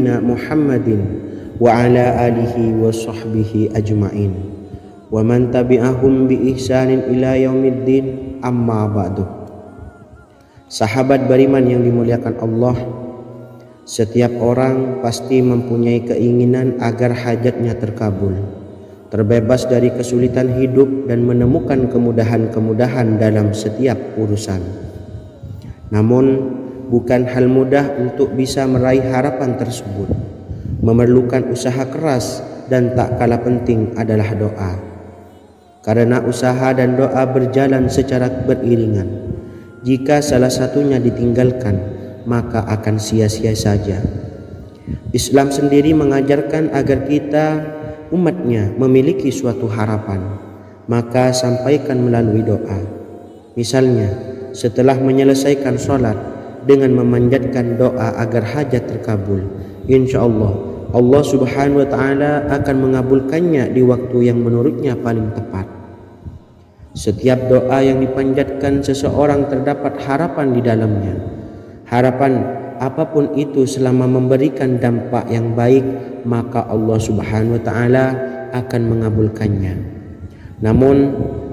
Muhammadin wa ala alihi wa sahbihi ajma'in wa man tabi'ahum bi ihsanin ila yaumiddin, amma ba'du. Sahabat beriman yang dimuliakan Allah, setiap orang pasti mempunyai keinginan agar hajatnya terkabul, terbebas dari kesulitan hidup dan menemukan kemudahan-kemudahan dalam setiap urusan. Namun bukan hal mudah untuk bisa meraih harapan tersebut. Memerlukan usaha keras dan tak kalah penting adalah doa. Karena usaha dan doa berjalan secara beriringan. Jika salah satunya ditinggalkan, maka akan sia-sia saja. Islam sendiri mengajarkan agar kita umatnya memiliki suatu harapan, maka sampaikan melalui doa. Misalnya, setelah menyelesaikan sholat, dengan memanjatkan doa agar hajat terkabul, insyaallah Allah Subhanahu wa taala akan mengabulkannya di waktu yang menurutnya paling tepat. Setiap doa yang dipanjatkan seseorang terdapat harapan di dalamnya. Harapan apapun itu selama memberikan dampak yang baik, maka Allah Subhanahu wa taala akan mengabulkannya. Namun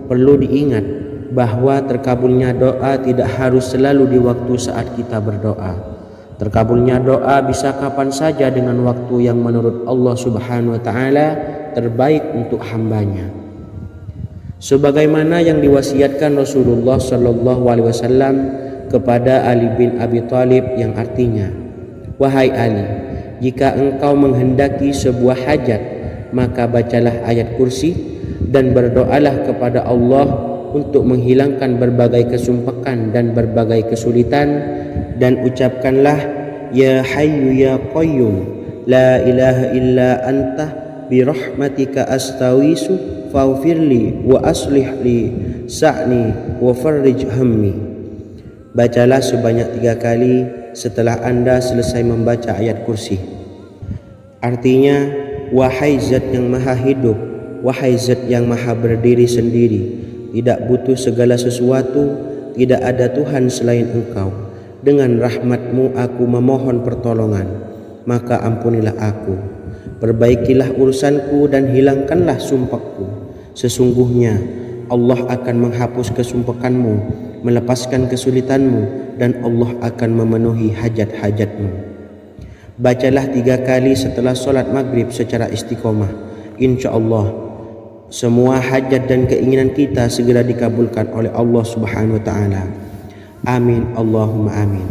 perlu diingat bahwa terkabulnya doa tidak harus selalu di waktu saat kita berdoa. Terkabulnya doa bisa kapan saja dengan waktu yang menurut Allah Subhanahu wa taala terbaik untuk hambanya. Sebagaimana yang diwasiatkan Rasulullah sallallahu alaihi wasallam kepada Ali bin Abi Thalib, yang artinya, "Wahai Ali, jika engkau menghendaki sebuah hajat, maka bacalah ayat kursi dan berdoalah kepada Allah untuk menghilangkan berbagai kesumpakan dan berbagai kesulitan, dan ucapkanlah, Ya Hayyu Ya Qayyum, La ilaha illa anta, birahmatika astawisu, faghfirli wa aslih li sa'ni wa farrij hammi." Bacalah sebanyak 3 kali setelah Anda selesai membaca ayat kursi. Artinya, wahai zat yang maha hidup, wahai zat yang maha berdiri sendiri, tidak butuh segala sesuatu, tidak ada Tuhan selain Engkau. Dengan rahmat-Mu aku memohon pertolongan, maka ampunilah aku. Perbaikilah urusanku dan hilangkanlah sumpahku. Sesungguhnya Allah akan menghapus kesumpahanmu, melepaskan kesulitanmu, dan Allah akan memenuhi hajat-hajatmu. Bacalah 3 kali setelah sholat maghrib secara istiqomah. InsyaAllah semua hajat dan keinginan kita segera dikabulkan oleh Allah Subhanahu wa taala. Amin, Allahumma amin.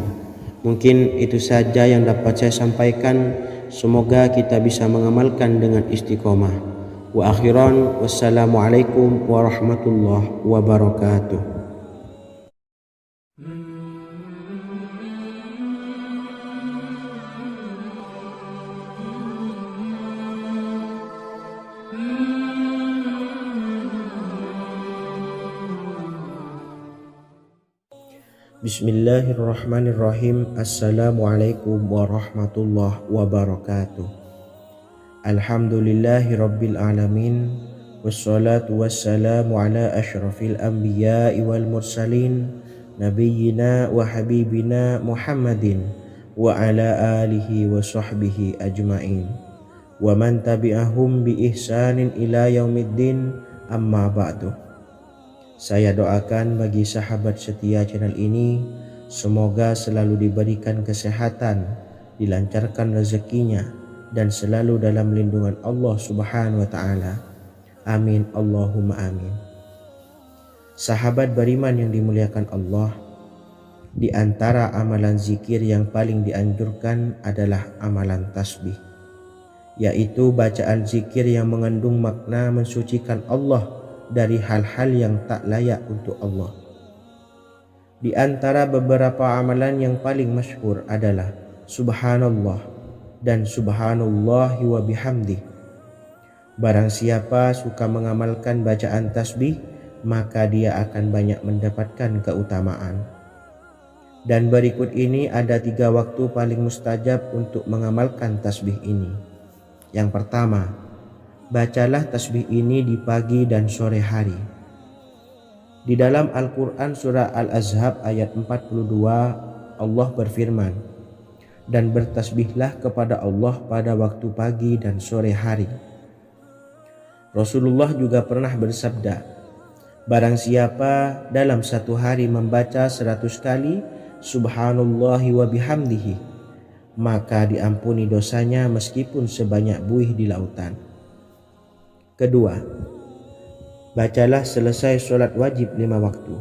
Mungkin itu saja yang dapat saya sampaikan. Semoga kita bisa mengamalkan dengan istiqomah. Wa akhiran, wassalamualaikum warahmatullahi wabarakatuh. Bismillahirrahmanirrahim. Assalamualaikum warahmatullahi wabarakatuh. Alhamdulillahi rabbil alamin, wassalatu wassalamu ala ashrafil anbiya'i wal mursalin, nabiyyina wa habibina Muhammadin wa ala alihi wa sahbihi ajma'in wa man tabi'ahum bi ihsanin ila yaumiddin, amma ba'du. Saya doakan bagi sahabat setia channel ini, semoga selalu diberikan kesehatan, dilancarkan rezekinya, dan selalu dalam lindungan Allah Subhanahu wa taala. Amin, Allahumma amin. Sahabat beriman yang dimuliakan Allah, di antara amalan zikir yang paling dianjurkan adalah amalan tasbih, yaitu bacaan zikir yang mengandung makna mensucikan Allah dari hal-hal yang tak layak untuk Allah. Di antara beberapa amalan yang paling masyhur adalah Subhanallah dan Subhanallahi wa bihamdih. Barang siapa suka mengamalkan bacaan tasbih, maka dia akan banyak mendapatkan keutamaan. Dan berikut ini ada 3 waktu paling mustajab untuk mengamalkan tasbih ini. Yang pertama, bacalah tasbih ini di pagi dan sore hari. Di dalam Al-Quran surah Al-Ahzab ayat 42, Allah berfirman, dan bertasbihlah kepada Allah pada waktu pagi dan sore hari. Rasulullah juga pernah bersabda, barang siapa dalam satu hari membaca 100 kali Subhanallahi wa bihamdihi, maka diampuni dosanya meskipun sebanyak buih di lautan. Kedua, bacalah selesai sholat wajib 5 waktu.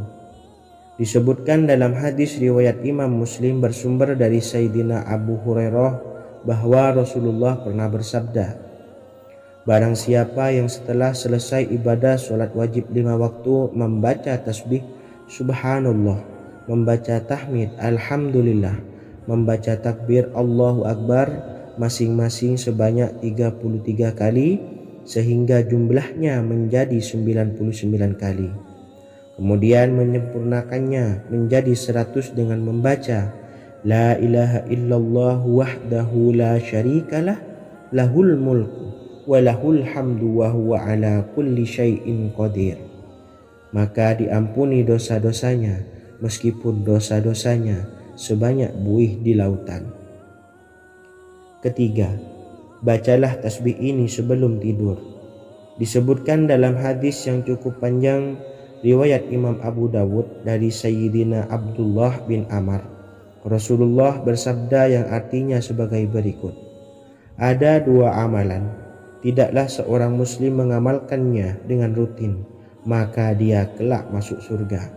Disebutkan dalam hadis riwayat Imam Muslim bersumber dari Sayyidina Abu Hurairah bahwa Rasulullah pernah bersabda, barang siapa yang setelah selesai ibadah sholat wajib 5 waktu membaca tasbih Subhanallah, membaca tahmid Alhamdulillah, membaca takbir Allahu Akbar masing-masing sebanyak 33 kali sehingga jumlahnya menjadi 99 kali. Kemudian menyempurnakannya menjadi 100 dengan membaca La ilaha illallah wahdahu la syarikalah lahul mulku wa lahul hamdu wa huwa ala kulli syai'in qadir. Maka diampuni dosa-dosanya meskipun dosa-dosanya sebanyak buih di lautan. Ketiga, bacalah tasbih ini sebelum tidur. Disebutkan dalam hadis yang cukup panjang riwayat Imam Abu Dawud dari Sayyidina Abdullah bin Amr, Rasulullah bersabda yang artinya sebagai berikut, ada 2 amalan, tidaklah seorang muslim mengamalkannya dengan rutin, maka dia kelak masuk surga.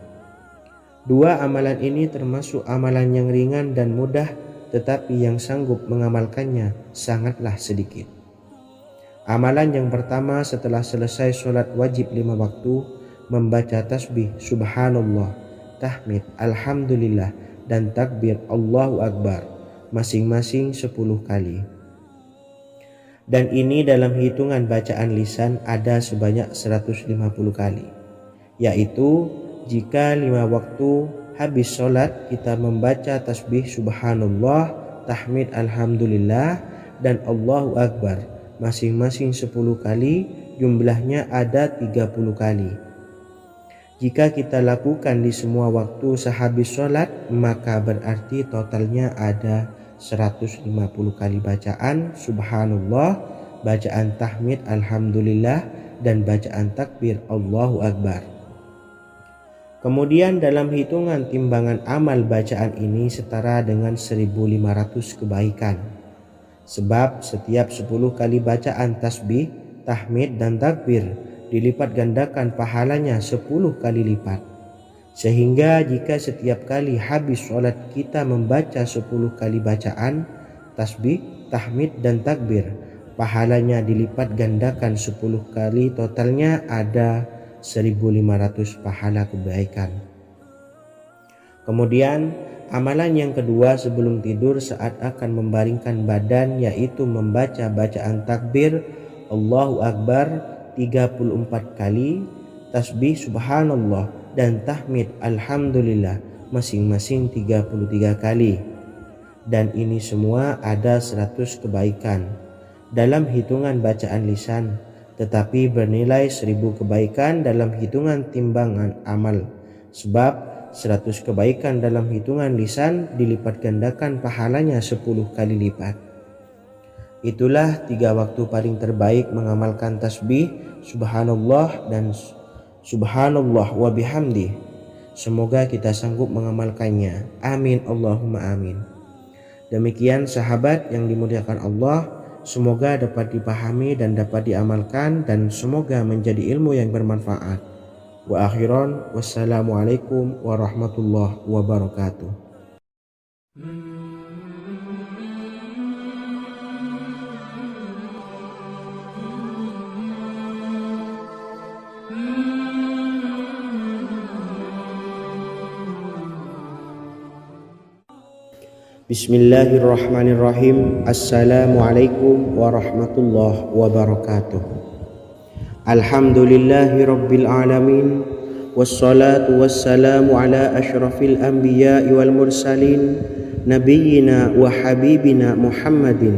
2 amalan ini termasuk amalan yang ringan dan mudah, tetapi yang sanggup mengamalkannya sangatlah sedikit. Amalan yang pertama setelah selesai sholat wajib 5 waktu, membaca tasbih Subhanallah, tahmid Alhamdulillah, dan takbir Allahu Akbar masing-masing 10 kali. Dan ini dalam hitungan bacaan lisan ada sebanyak 150 kali, yaitu jika 5 waktu habis sholat kita membaca tasbih Subhanallah, tahmid Alhamdulillah, dan Allahu Akbar masing-masing 10 kali, jumlahnya ada 30 kali. Jika kita lakukan di semua waktu sehabis sholat, maka berarti totalnya ada 150 kali bacaan Subhanallah, bacaan tahmid Alhamdulillah, dan bacaan takbir Allahu Akbar. Kemudian dalam hitungan timbangan amal bacaan ini setara dengan 1500 kebaikan. Sebab setiap 10 kali bacaan tasbih, tahmid, dan takbir dilipat gandakan pahalanya 10 kali lipat. Sehingga jika setiap kali habis sholat kita membaca 10 kali bacaan tasbih, tahmid, dan takbir, pahalanya dilipat gandakan 10 kali, totalnya ada 1500 pahala kebaikan. Kemudian amalan yang kedua sebelum tidur saat akan membaringkan badan, yaitu membaca bacaan takbir Allahu Akbar 34 kali, tasbih Subhanallah, dan tahmid Alhamdulillah masing-masing 33 kali. Dan ini semua ada 100 kebaikan dalam hitungan bacaan lisan, tetapi bernilai 1000 kebaikan dalam hitungan timbangan amal. Sebab 100 kebaikan dalam hitungan lisan dilipat gandakan pahalanya 10 kali lipat. Itulah 3 waktu paling terbaik mengamalkan tasbih Subhanallah dan Subhanallah wa bihamdi. Semoga kita sanggup mengamalkannya. Amin Allahumma amin. Demikian sahabat yang dimuliakan Allah, semoga dapat dipahami dan dapat diamalkan, dan semoga menjadi ilmu yang bermanfaat. Wa akhiran, wassalamualaikum warahmatullahi wabarakatuh. Bismillahirrahmanirrahim. Assalamualaikum warahmatullahi wabarakatuh. Alhamdulillahi rabbil alamin, wassalatu wassalamu ala ashrafil anbiya'i wal mursalin, nabiyyina wa habibina Muhammadin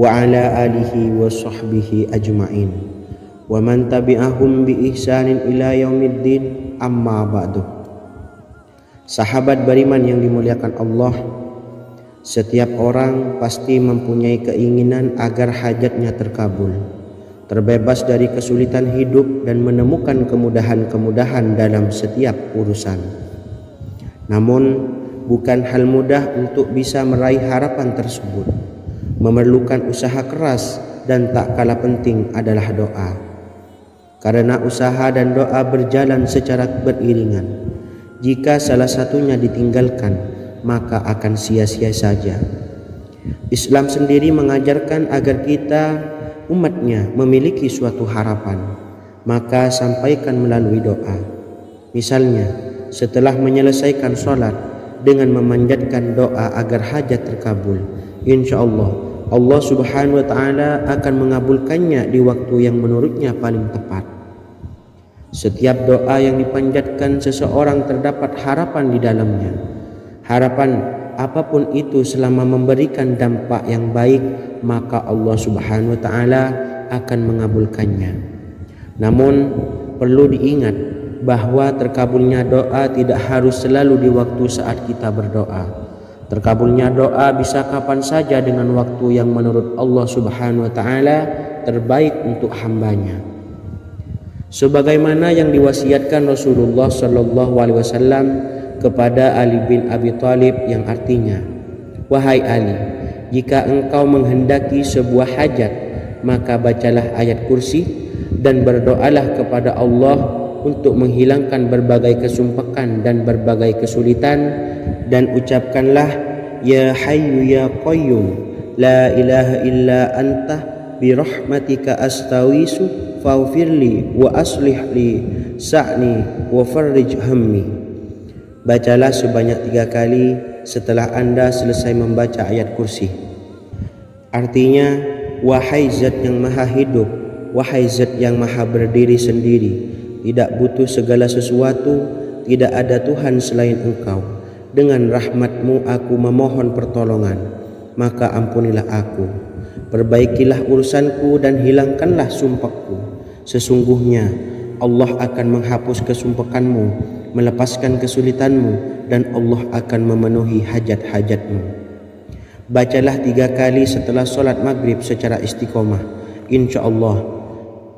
wa ala alihi wa sahbihi ajma'in, wa man tabi'ahum bi ihsanin ila yaumiddin, amma ba'du. Sahabat beriman yang dimuliakan Allah, Setiap orang pasti mempunyai keinginan agar hajatnya terkabul, terbebas dari kesulitan hidup dan menemukan kemudahan-kemudahan dalam setiap urusan. Namun, bukan hal mudah untuk bisa meraih harapan tersebut. Memerlukan usaha keras dan tak kalah penting adalah doa. Karena usaha dan doa berjalan secara beriringan. Jika salah satunya ditinggalkan, maka akan sia-sia saja. Islam sendiri mengajarkan agar kita umatnya memiliki suatu harapan, maka sampaikan melalui doa. Misalnya, setelah menyelesaikan sholat dengan memanjatkan doa agar hajat terkabul, insya Allah Subhanahu wa Ta'ala akan mengabulkannya di waktu yang menurutnya paling tepat. Setiap doa yang dipanjatkan seseorang terdapat harapan di dalamnya. Harapan apapun itu selama memberikan dampak yang baik, maka Allah Subhanahu wa Ta'ala akan mengabulkannya. Namun perlu diingat bahwa terkabulnya doa tidak harus selalu di waktu saat kita berdoa. Terkabulnya doa bisa kapan saja dengan waktu yang menurut Allah Subhanahu wa Ta'ala terbaik untuk hambanya. Sebagaimana yang diwasiatkan Rasulullah Sallallahu Alaihi Wasallam kepada Ali bin Abi Thalib, yang artinya, "Wahai Ali, jika engkau menghendaki sebuah hajat, maka bacalah ayat kursi dan berdoalah kepada Allah untuk menghilangkan berbagai kesumpakan dan berbagai kesulitan, dan ucapkanlah, Ya Hayyu Ya Qayyum, La ilaha illa anta birahmatika astawisu faghfirli wa aslih li sa'ni wa farrij hammi." Bacalah sebanyak 3 kali setelah Anda selesai membaca ayat kursi. Artinya, wahai zat yang maha hidup, wahai zat yang maha berdiri sendiri, tidak butuh segala sesuatu, tidak ada Tuhan selain Engkau. Dengan rahmat-Mu aku memohon pertolongan, maka ampunilah aku. Perbaikilah urusanku dan hilangkanlah sumpahku. Sesungguhnya Allah akan menghapus kesumpahanmu, melepaskan kesulitanmu, dan Allah akan memenuhi hajat-hajatmu. Bacalah 3 kali setelah solat maghrib secara istiqomah. Insya Allah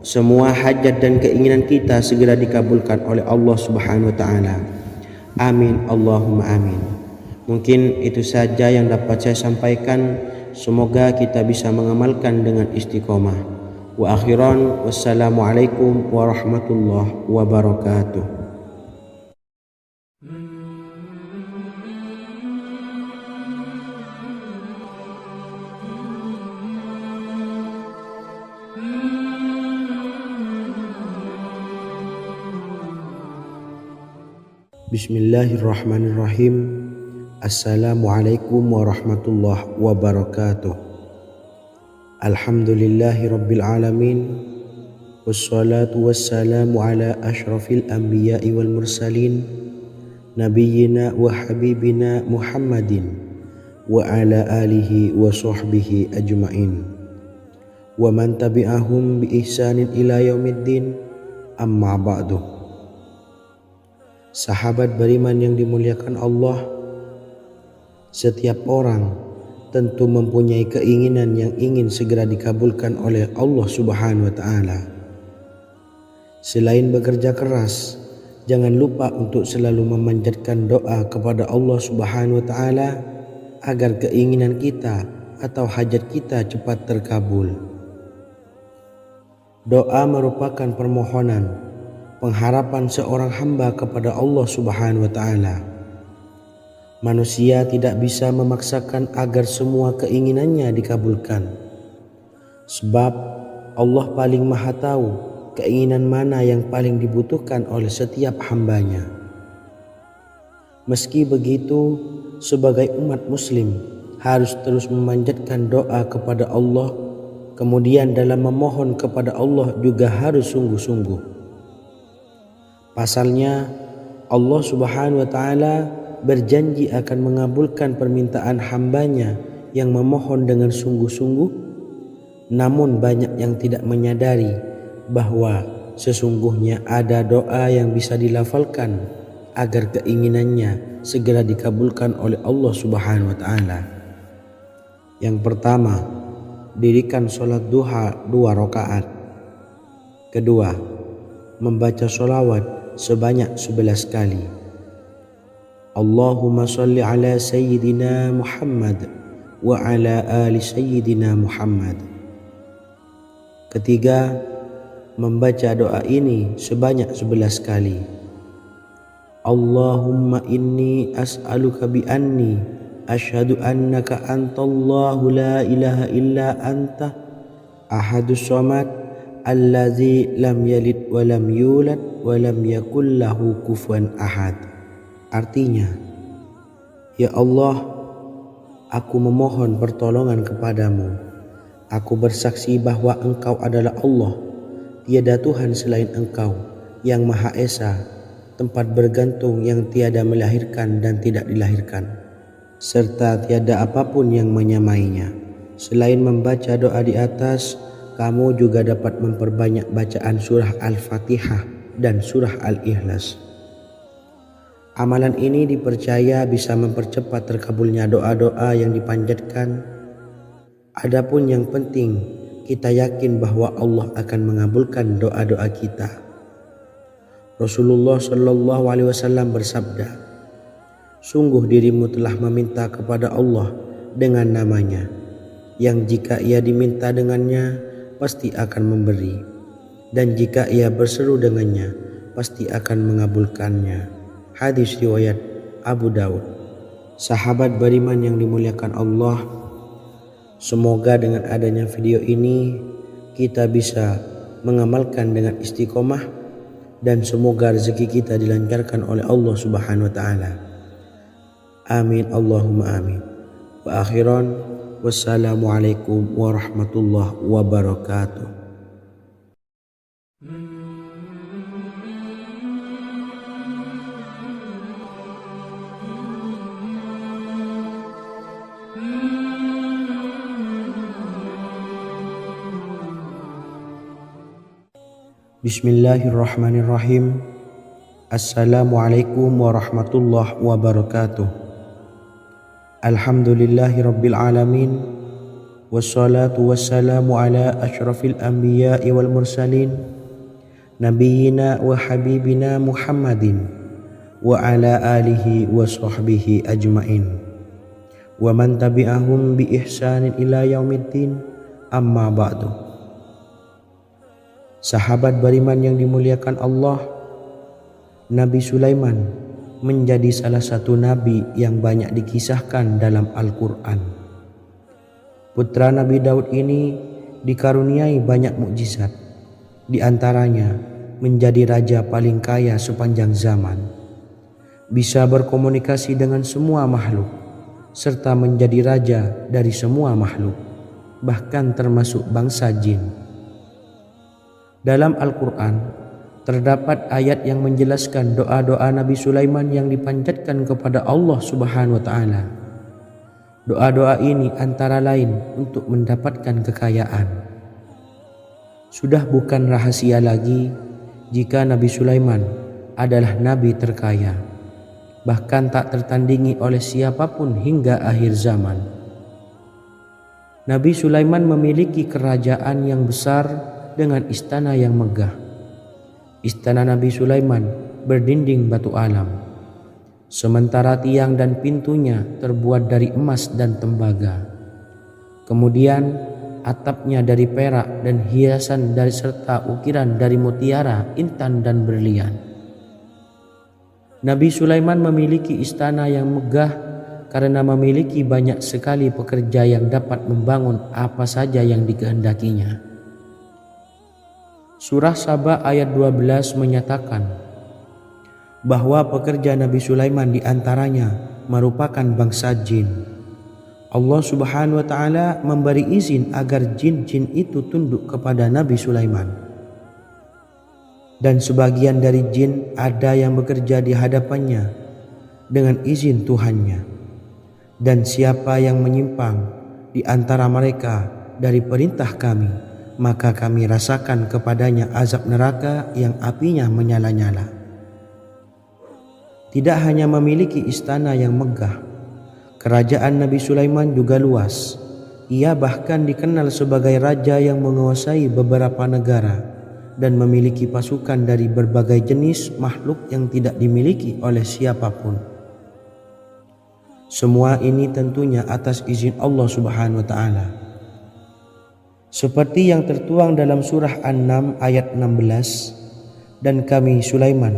semua hajat dan keinginan kita segera dikabulkan oleh Allah Subhanahu wa Ta'ala. Amin Allahumma amin. Mungkin itu saja yang dapat saya sampaikan. Semoga kita bisa mengamalkan dengan istiqomah. Wa akhiran, wassalamualaikum warahmatullahi wabarakatuh. Bismillahirrahmanirrahim. Assalamualaikum warahmatullahi wabarakatuh. Alhamdulillahi rabbil alamin. Wassalatu wassalamu ala ashrafil anbiya'i wal mursalin, nabiyyina wa habibina Muhammadin wa ala alihi wa sahbihi ajma'in wa man tabi'ahum bi ihsanin ila yaumiddin, amma ba'du. Sahabat beriman yang dimuliakan Allah, setiap orang tentu mempunyai keinginan yang ingin segera dikabulkan oleh Allah Subhanahu wa Ta'ala. Selain bekerja keras, jangan lupa untuk selalu memanjatkan doa kepada Allah Subhanahu wa Ta'ala agar keinginan kita atau hajat kita cepat terkabul. Doa merupakan permohonan, pengharapan seorang hamba kepada Allah Subhanahu wa Ta'ala. Manusia tidak bisa memaksakan agar semua keinginannya dikabulkan, sebab Allah paling maha tahu keinginan mana yang paling dibutuhkan oleh setiap hambanya. Meski begitu, sebagai umat muslim harus terus memanjatkan doa kepada Allah, kemudian dalam memohon kepada Allah juga harus sungguh-sungguh. Pasalnya, Allah Subhanahu wa Ta'ala berjanji akan mengabulkan permintaan hambanya yang memohon dengan sungguh-sungguh. Namun banyak yang tidak menyadari bahwa sesungguhnya ada doa yang bisa dilafalkan agar keinginannya segera dikabulkan oleh Allah Subhanahu wa Ta'ala. Yang pertama, dirikan sholat duha 2 rakaat. Kedua, membaca sholawat sebanyak 11 kali. Allahumma sholli ala Sayyidina Muhammad wa ala ali Sayyidina Muhammad. Ketiga, membaca doa ini sebanyak 11 kali. Allahumma inni as'aluka bi anni asyhadu annaka antallahu la ilaha illa anta ahadus samad allazi lam yalid wa lam yulad wa lam yakul lahu kufuwan ahad. Artinya, ya Allah, aku memohon pertolongan kepadamu. Aku bersaksi bahwa Engkau adalah Allah, tiada Tuhan selain Engkau, yang Maha Esa, tempat bergantung yang tiada melahirkan dan tidak dilahirkan, serta tiada apapun yang menyamainya. Selain membaca doa di atas, kamu juga dapat memperbanyak bacaan surah Al-Fatihah dan surah Al-Ikhlas. Amalan ini dipercaya bisa mempercepat terkabulnya doa-doa yang dipanjatkan. Adapun yang penting, kita yakin bahwa Allah akan mengabulkan doa-doa kita. Rasulullah Shallallahu Alaihi Wasallam bersabda, sungguh dirimu telah meminta kepada Allah dengan namanya, yang jika ia diminta dengannya, pasti akan memberi, dan jika ia berseru dengannya, pasti akan mengabulkannya. Hadis riwayat Abu Daud. Sahabat beriman yang dimuliakan Allah, semoga dengan adanya video ini kita bisa mengamalkan dengan istiqomah, dan semoga rezeki kita dilancarkan oleh Allah Subhanahu wa taala. Amin Allahumma amin. Wa akhiran, wassalamualaikum warahmatullahi wabarakatuh. Bismillahirrahmanirrahim. Assalamualaikum warahmatullahi wabarakatuh. Alhamdulillahi rabbil alamin. Wassalatu wassalamu ala asyrafil anbiya'i wal mursalin, nabiyyina wa habibina Muhammadin wa ala alihi wa sahbihi ajmain, wa man tabi'ahum bi ihsanin ila yaumiddin, amma ba'du. Sahabat beriman yang dimuliakan Allah, Nabi Sulaiman menjadi salah satu nabi yang banyak dikisahkan dalam Al-Quran. Putra Nabi Daud ini dikaruniai banyak mukjizat, di antaranya menjadi raja paling kaya sepanjang zaman, bisa berkomunikasi dengan semua makhluk, serta menjadi raja dari semua makhluk, bahkan termasuk bangsa jin. Dalam Al-Quran terdapat ayat yang menjelaskan doa-doa Nabi Sulaiman yang dipanjatkan kepada Allah Subhanahu wa taala. Doa-doa ini antara lain untuk mendapatkan kekayaan. Sudah bukan rahasia lagi jika Nabi Sulaiman adalah nabi terkaya, bahkan tak tertandingi oleh siapapun hingga akhir zaman. Nabi Sulaiman memiliki kerajaan yang besar dengan istana yang megah. Istana Nabi Sulaiman berdinding batu alam, sementara tiang dan pintunya terbuat dari emas dan tembaga. Kemudian atapnya dari perak dan hiasan dari serta ukiran dari mutiara, intan dan berlian. Nabi Sulaiman memiliki istana yang megah karena memiliki banyak sekali pekerja yang dapat membangun apa saja yang dikehendakinya. Surah Saba ayat 12 menyatakan bahwa pekerja Nabi Sulaiman diantaranya merupakan bangsa jin. Allah Subhanahu wa taala memberi izin agar jin-jin itu tunduk kepada Nabi Sulaiman. Dan sebagian dari jin ada yang bekerja di hadapannya dengan izin Tuhannya. Dan siapa yang menyimpang di antara mereka dari perintah kami, maka kami rasakan kepadanya azab neraka yang apinya menyala-nyala. Tidak hanya memiliki istana yang megah, kerajaan Nabi Sulaiman juga luas, Ia bahkan dikenal sebagai raja yang menguasai beberapa negara dan memiliki pasukan dari berbagai jenis makhluk yang tidak dimiliki oleh siapapun. Semua ini tentunya atas izin Allah Subhanahu wa taala. Seperti yang tertuang dalam surah An-Naml ayat 16, dan kami Sulaiman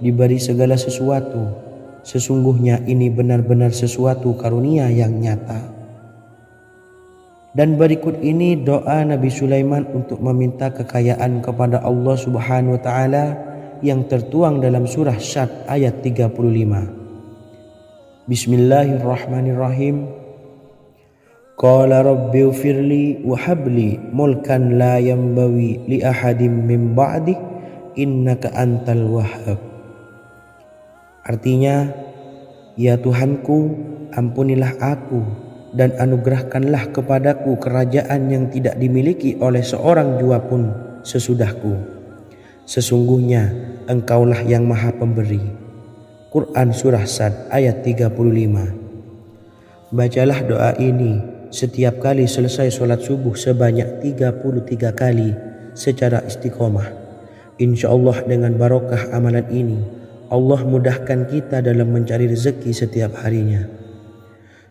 diberi segala sesuatu, sesungguhnya ini benar-benar sesuatu karunia yang nyata. Dan berikut ini doa Nabi Sulaiman untuk meminta kekayaan kepada Allah Subhanahu wa taala yang tertuang dalam surah Syad ayat 35. Bismillahirrahmanirrahim. Qala rabbi ighfirli wa habli mulkan la yanbawi li ahadin min ba'di innaka antal wahhab. Artinya, ya Tuhanku, ampunilah aku dan anugerahkanlah kepadaku kerajaan yang tidak dimiliki oleh seorang jua pun sesudahku. Sesungguhnya Engkaulah yang Maha Pemberi. Quran Surah Sad ayat 35. Bacalah doa ini setiap kali selesai sholat subuh sebanyak 33 kali secara istiqomah. Insya Allah dengan barokah amalan ini, Allah mudahkan kita dalam mencari rezeki setiap harinya.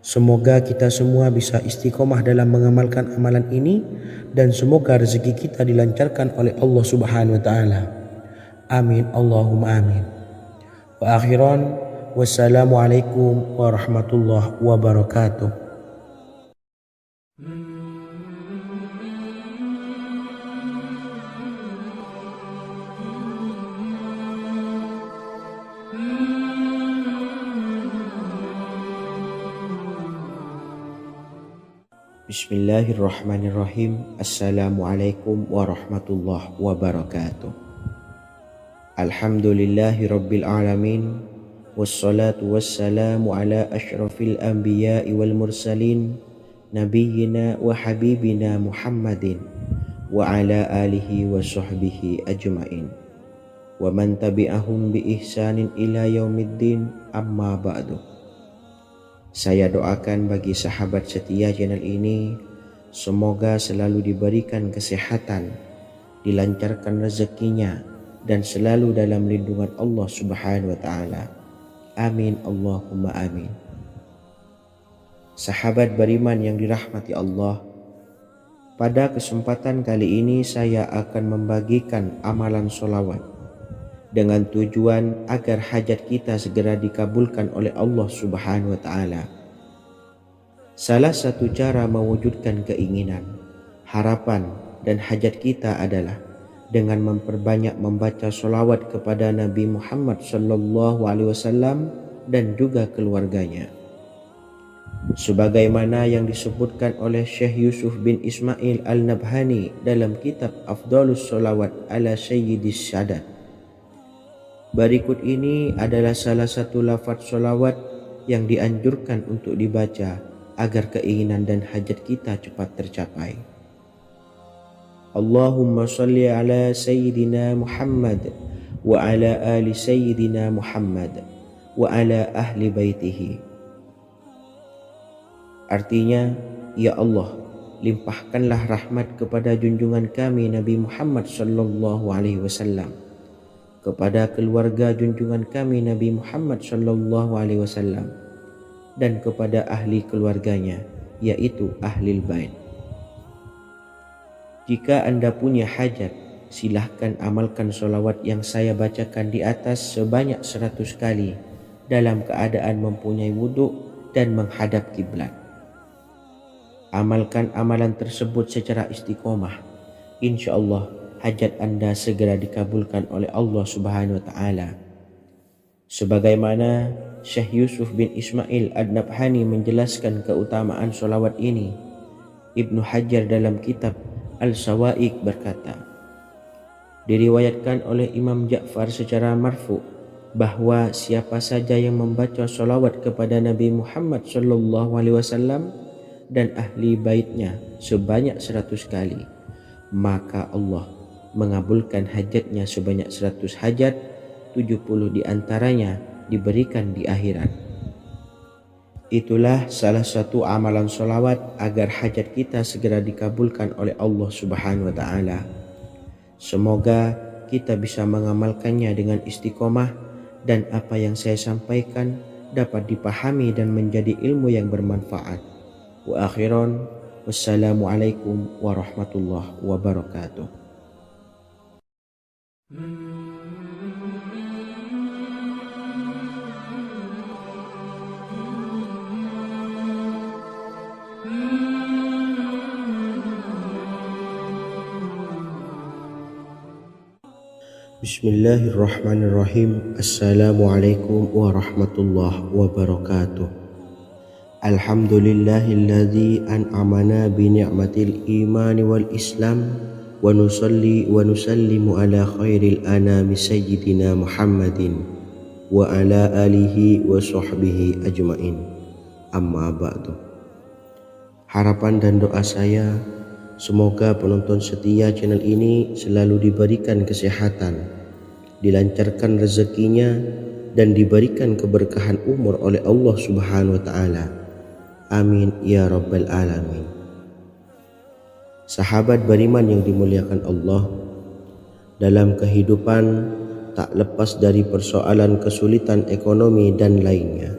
Semoga kita semua bisa istiqomah dalam mengamalkan amalan ini, dan semoga rezeki kita dilancarkan oleh Allah Subhanahu wa taala. Amin Allahumma amin. Wa akhiran, wassalamualaikum warahmatullahi wabarakatuh. Bismillahirrahmanirrahim. Assalamualaikum warahmatullahi wabarakatuh. Alhamdulillahi rabbil alamin. Wassalatu wassalamu ala ashrafil anbiya'i wal mursalin, nabiyyina wa habibina Muhammadin wa ala alihi wa sahbihi ajma'in wa man tabi'ahum bi ihsanin ila yaumiddin, amma ba'du. Saya doakan bagi sahabat setia channel ini, semoga selalu diberikan kesehatan, dilancarkan rezekinya, dan selalu dalam lindungan Allah Subhanahu wa taala. Amin Allahumma amin. Sahabat beriman yang dirahmati Allah, pada kesempatan kali ini saya akan membagikan amalan sholawat dengan tujuan agar hajat kita segera dikabulkan oleh Allah Subhanahu wa taala. Salah satu cara mewujudkan keinginan, harapan, dan hajat kita adalah dengan memperbanyak membaca sholawat kepada Nabi Muhammad SAW dan juga keluarganya. Sebagaimana yang disebutkan oleh Syekh Yusuf bin Ismail Al-Nabhani dalam kitab Afdhalus Sholawat ala Sayyidis Sadat. Berikut ini adalah salah satu lafaz sholawat yang dianjurkan untuk dibaca agar keinginan dan hajat kita cepat tercapai. Allahumma salli ala Sayyidina Muhammad wa ala ali Sayyidina Muhammad wa ala ahli baitihi. Artinya, ya Allah, limpahkanlah rahmat kepada junjungan kami Nabi Muhammad sallallahu alaihi wasallam, kepada keluarga junjungan kami Nabi Muhammad sallallahu alaihi wasallam, dan kepada ahli keluarganya, yaitu ahlil bait. Jika Anda punya hajat, silahkan amalkan sholawat yang saya bacakan di atas sebanyak 100 kali dalam keadaan mempunyai wudhu dan menghadap kiblat. Amalkan amalan tersebut secara istiqomah. Insya Allah hajat Anda segera dikabulkan oleh Allah Subhanahu wa taala. Sebagaimana Syekh Yusuf bin Ismail Ad-Nabhani menjelaskan keutamaan sholawat ini, Ibnu Hajar dalam kitab Al-Sawa'iq berkata, diriwayatkan oleh Imam Ja'far secara marfu bahwa siapa saja yang membaca sholawat kepada Nabi Muhammad SAW dan ahli baitnya sebanyak 100 kali, maka Allah mengabulkan hajatnya sebanyak 100 hajat, 70 diantaranya diberikan di akhirat. Itulah salah satu amalan sholawat agar hajat kita segera dikabulkan oleh Allah Subhanahu wa Ta'ala. Semoga kita bisa mengamalkannya dengan istiqomah dan apa yang saya sampaikan dapat dipahami dan menjadi ilmu yang bermanfaat. Wa akhiran, wassalamualaikum warahmatullahi wabarakatuh. Bismillahirrahmanirrahim. Assalamualaikum warahmatullahi wabarakatuh. Alhamdulillahilladzi an'amana bi ni'matil imani wal islam wa nusalli wa nusallimu ala khairil anami sayyidina Muhammadin wa ala alihi wa sahbihi ajmain. Amma ba'du. Harapan dan doa saya, semoga penonton setia channel ini selalu diberikan kesehatan, dilancarkan rezekinya, dan diberikan keberkahan umur oleh Allah Subhanahu wa Ta'ala. Amin ya rabbal alamin. Sahabat beriman yang dimuliakan Allah, dalam kehidupan tak lepas dari persoalan kesulitan ekonomi dan lainnya.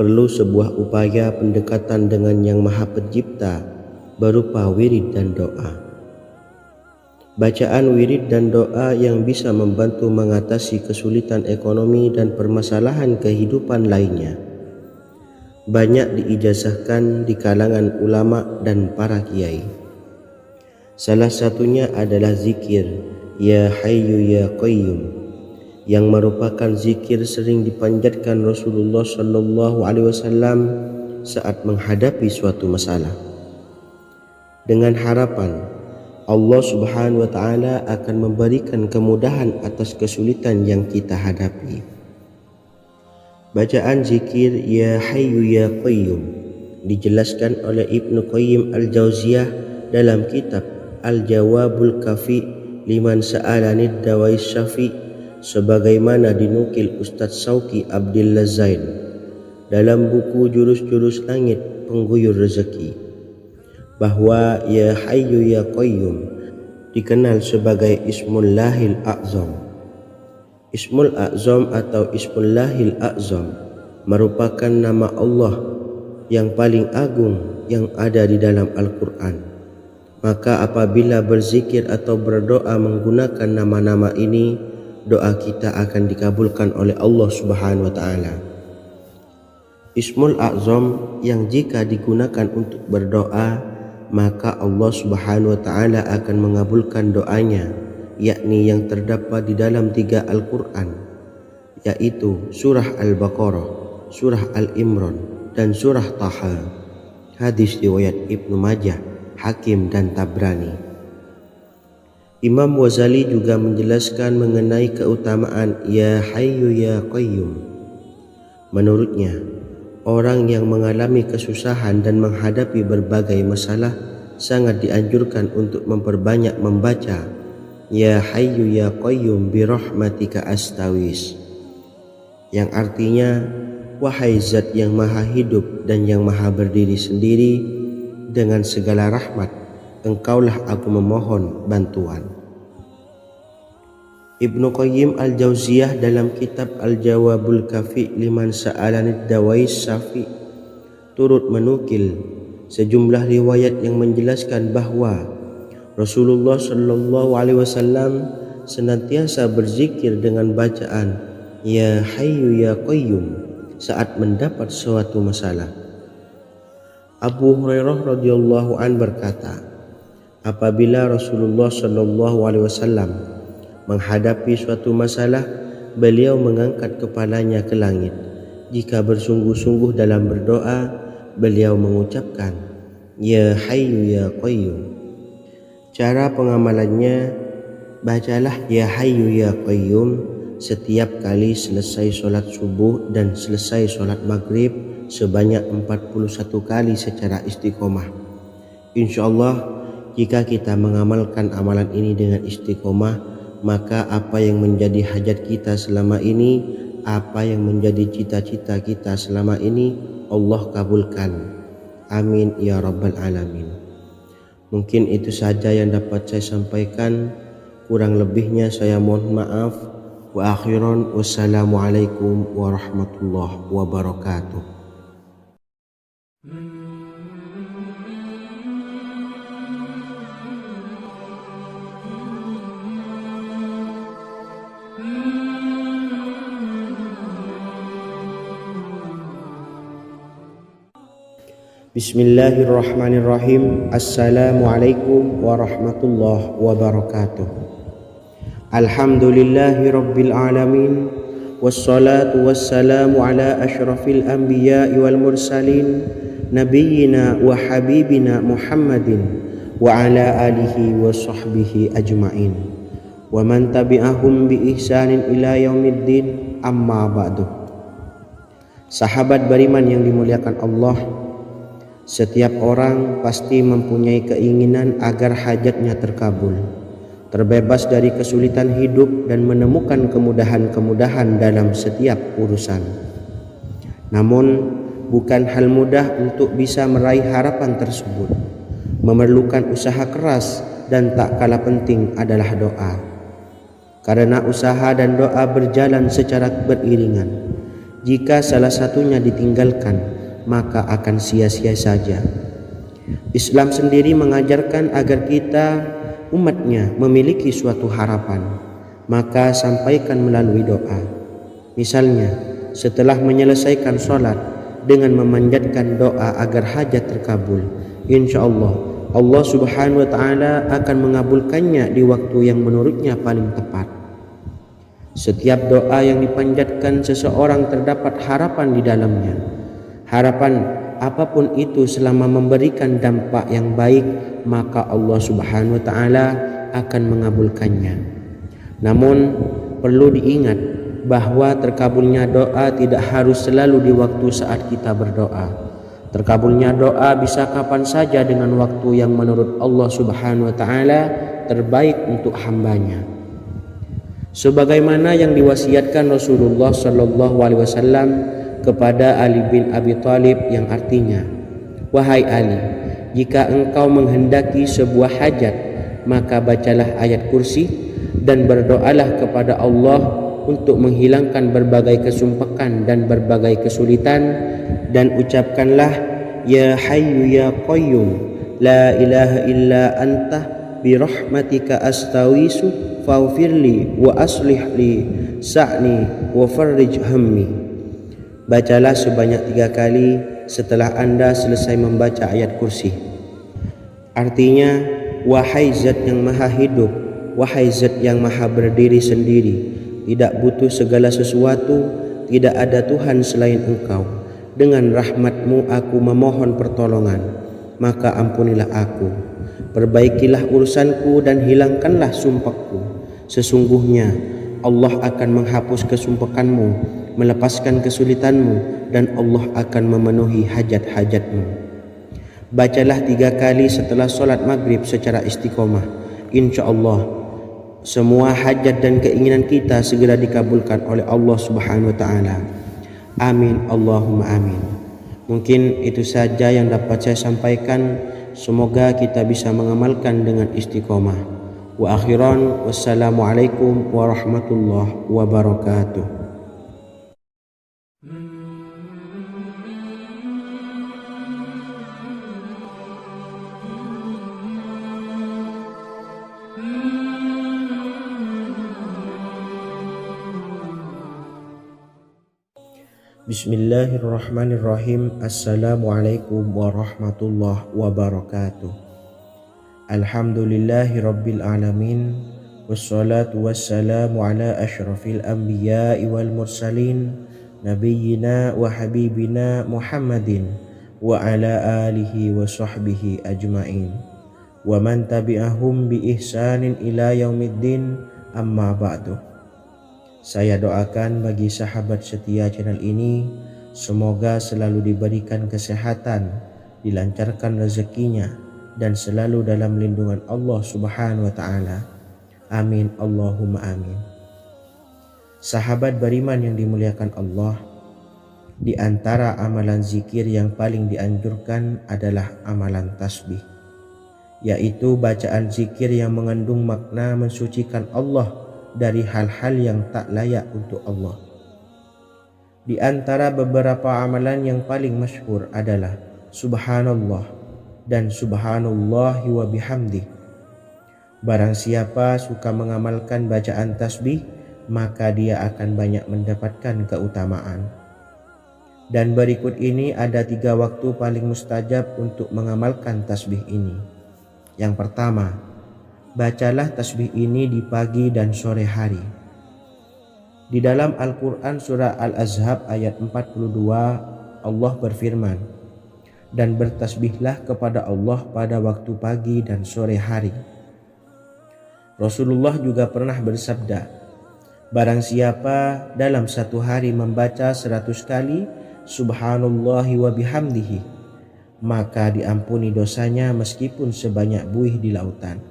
Perlu sebuah upaya pendekatan dengan Yang Maha Pencipta berupa wirid dan doa. Bacaan wirid dan doa yang bisa membantu mengatasi kesulitan ekonomi dan permasalahan kehidupan lainnya banyak diijazahkan di kalangan ulama dan para kiai. Salah satunya adalah zikir Ya Hayyu Ya Qayyum, yang merupakan zikir sering dipanjatkan Rasulullah SAW saat menghadapi suatu masalah, dengan harapan Allah Subhanahu wa Ta'ala akan memberikan kemudahan atas kesulitan yang kita hadapi. Bacaan zikir Ya Hayyu Ya Qayyum dijelaskan oleh Ibnu Qayyim Al-Jauziyah dalam kitab Al-Jawabul Kafi liman sa'alanid dawais syafi, sebagaimana dinukil Ustadz Sauki Abdillah Zain dalam buku Jurus-Jurus Langit Pengguyur Rezeki, bahwa Ya Hayyu Ya Qayyum dikenal sebagai Ismullahil A'zam. Ismul A'zam atau Ismullahil A'zam merupakan nama Allah yang paling agung yang ada di dalam Al-Quran. Maka apabila berzikir atau berdoa menggunakan nama-nama ini, doa kita akan dikabulkan oleh Allah Subhanahu wa Ta'ala. Ismul A'zam yang jika digunakan untuk berdoa, maka Allah Subhanahu wa Ta'ala akan mengabulkan doanya, yakni yang terdapat di dalam 3 Al-Quran, yaitu surah Al-Baqarah, surah Al-Imran, dan surah Taha. Hadis riwayat Ibnu Majah, Hakim, dan Tabrani. Imam Ghazali juga menjelaskan mengenai keutamaan Ya Hayyu Ya Qayyum. Menurutnya, orang yang mengalami kesusahan dan menghadapi berbagai masalah sangat dianjurkan untuk memperbanyak membaca Ya Hayyu Ya Qayyum bi rahmatika astawis, yang artinya wahai zat yang maha hidup dan yang maha berdiri sendiri, dengan segala rahmat engkaulah aku memohon bantuan. Ibnu Qayyim Al-Jauziyah dalam kitab Al-Jawabul Kafi liman sa'alanid dawais syafi turut menukil sejumlah riwayat yang menjelaskan bahwa Rasulullah SAW senantiasa berzikir dengan bacaan Ya Hayyu Ya Qayyum saat mendapat suatu masalah. Abu Hurairah radhiyallahu an berkata, apabila Rasulullah SAW menghadapi suatu masalah, beliau mengangkat kepalanya ke langit. Jika bersungguh-sungguh dalam berdoa, beliau mengucapkan Ya Hayyu Ya Qayyum. Cara pengamalannya, bacalah Ya Hayyu Ya Qayyum setiap kali selesai sholat subuh dan selesai sholat maghrib sebanyak 41 kali secara istiqomah. Insyaallah, jika kita mengamalkan amalan ini dengan istiqomah, maka apa yang menjadi hajat kita selama ini, apa yang menjadi cita-cita kita selama ini, Allah kabulkan. Amin ya rabbal alamin. Mungkin itu saja yang dapat saya sampaikan. Kurang lebihnya saya mohon maaf. Wa akhiran wassalamualaikum warahmatullahi wabarakatuh. Bismillahirrahmanirrahim. Assalamualaikum warahmatullahi wabarakatuh. Alhamdulillahi rabbil alamin. Wassalatu wassalamu ala ashrafil anbiya'i wal mursalin, nabiyyina wa habibina Muhammadin wa ala alihi wa sahbihi ajma'in wa man tabi'ahum bi ihsanin ila yaumiddin, amma ba'du. Sahabat beriman yang dimuliakan Allah, setiap orang pasti mempunyai keinginan agar hajatnya terkabul, terbebas dari kesulitan hidup dan menemukan kemudahan-kemudahan dalam setiap urusan. Namun, bukan hal mudah untuk bisa meraih harapan tersebut. Memerlukan usaha keras dan tak kalah penting adalah doa. Karena usaha dan doa berjalan secara beriringan. Jika salah satunya ditinggalkan, maka akan sia-sia saja. Islam sendiri mengajarkan agar kita umatnya memiliki suatu harapan, maka sampaikan melalui doa. Misalnya, setelah menyelesaikan sholat dengan memanjatkan doa agar hajat terkabul, insya Allah subhanahu wa ta'ala akan mengabulkannya di waktu yang menurutnya paling tepat. Setiap doa yang dipanjatkan seseorang terdapat harapan di dalamnya. Harapan apapun itu selama memberikan dampak yang baik, maka Allah subhanahu wa ta'ala akan mengabulkannya. Namun perlu diingat bahwa terkabulnya doa tidak harus selalu di waktu saat kita berdoa. Terkabulnya doa bisa kapan saja dengan waktu yang menurut Allah subhanahu wa ta'ala terbaik untuk hambanya. Sebagaimana yang diwasiatkan Rasulullah sallallahu alaihi wasallam kepada Ali bin Abi Thalib, yang artinya, wahai Ali, jika engkau menghendaki sebuah hajat, maka bacalah ayat kursi dan berdoalah kepada Allah untuk menghilangkan berbagai kesumpakan dan berbagai kesulitan, dan ucapkanlah, ya hayyu ya qayyum la ilaha illa anta birahmatika astawisu faghfirli wa aslih li sa'ni wa farrij hammi. Bacalah sebanyak 3 kali setelah Anda selesai membaca ayat kursi. Artinya, wahai zat yang maha hidup, wahai zat yang maha berdiri sendiri, tidak butuh segala sesuatu, tidak ada Tuhan selain Engkau. Dengan rahmat-Mu aku memohon pertolongan, maka ampunilah aku. Perbaikilah urusanku dan hilangkanlah sumpahku. Sesungguhnya Allah akan menghapus kesumpahanmu, melepaskan kesulitanmu, dan Allah akan memenuhi hajat-hajatmu. Bacalah 3 kali setelah solat maghrib secara istiqomah. Insya Allah semua hajat dan keinginan kita segera dikabulkan oleh Allah subhanahu wa ta'ala. Amin Allahumma amin. Mungkin itu saja yang dapat saya sampaikan. Semoga kita bisa mengamalkan dengan istiqomah. Wa akhiran wassalamualaikum warahmatullahi wabarakatuh. Bismillahirrahmanirrahim. Assalamualaikum warahmatullahi wabarakatuh. Alhamdulillahi rabbil alamin. Wassalatu wassalamu ala ashrafil anbiya'i wal mursalin, nabiyyina wa habibina Muhammadin wa ala alihi wa sahbihi ajma'in wa man tabi'ahum bi ihsanin ila yaumiddin, amma ba'du. Saya doakan bagi sahabat setia channel ini, semoga selalu diberikan kesehatan, dilancarkan rezekinya, dan selalu dalam lindungan Allah subhanahu wa ta'ala. Amin Allahumma amin. Sahabat beriman yang dimuliakan Allah, Di antara amalan zikir yang paling dianjurkan adalah amalan tasbih, yaitu bacaan zikir yang mengandung makna mensucikan Allah dari hal-hal yang tak layak untuk Allah. Di antara beberapa amalan yang paling masyhur adalah Subhanallah dan Subhanallahi wa bihamdih. Barang siapa suka mengamalkan bacaan tasbih, maka dia akan banyak mendapatkan keutamaan. Dan berikut ini ada 3 waktu paling mustajab untuk mengamalkan tasbih ini. Yang pertama, bacalah tasbih ini di pagi dan sore hari. Di dalam Al-Quran surah Al-Ahzab ayat 42, Allah berfirman, "Dan bertasbihlah kepada Allah pada waktu pagi dan sore hari." Rasulullah juga pernah bersabda, "Barang siapa dalam satu hari membaca 100 kali Subhanallahi wa bihamdihi, maka diampuni dosanya meskipun sebanyak buih di lautan."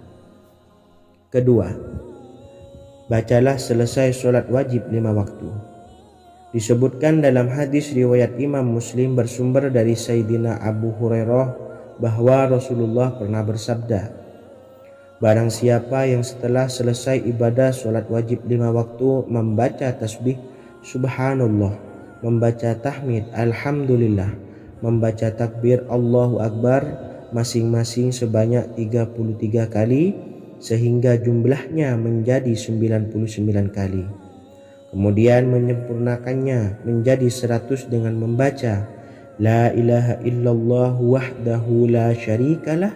Kedua, bacalah selesai sholat wajib 5 waktu. Disebutkan dalam hadis riwayat Imam Muslim bersumber dari Sayyidina Abu Hurairah bahwa Rasulullah pernah bersabda, "Barang siapa yang setelah selesai ibadah sholat wajib 5 waktu membaca tasbih Subhanallah, membaca tahmid Alhamdulillah, membaca takbir Allahu Akbar masing-masing sebanyak 33 kali sehingga jumlahnya menjadi 99 kali. Kemudian menyempurnakannya menjadi 100 dengan membaca La ilaha illallah wahdahu la syarikalah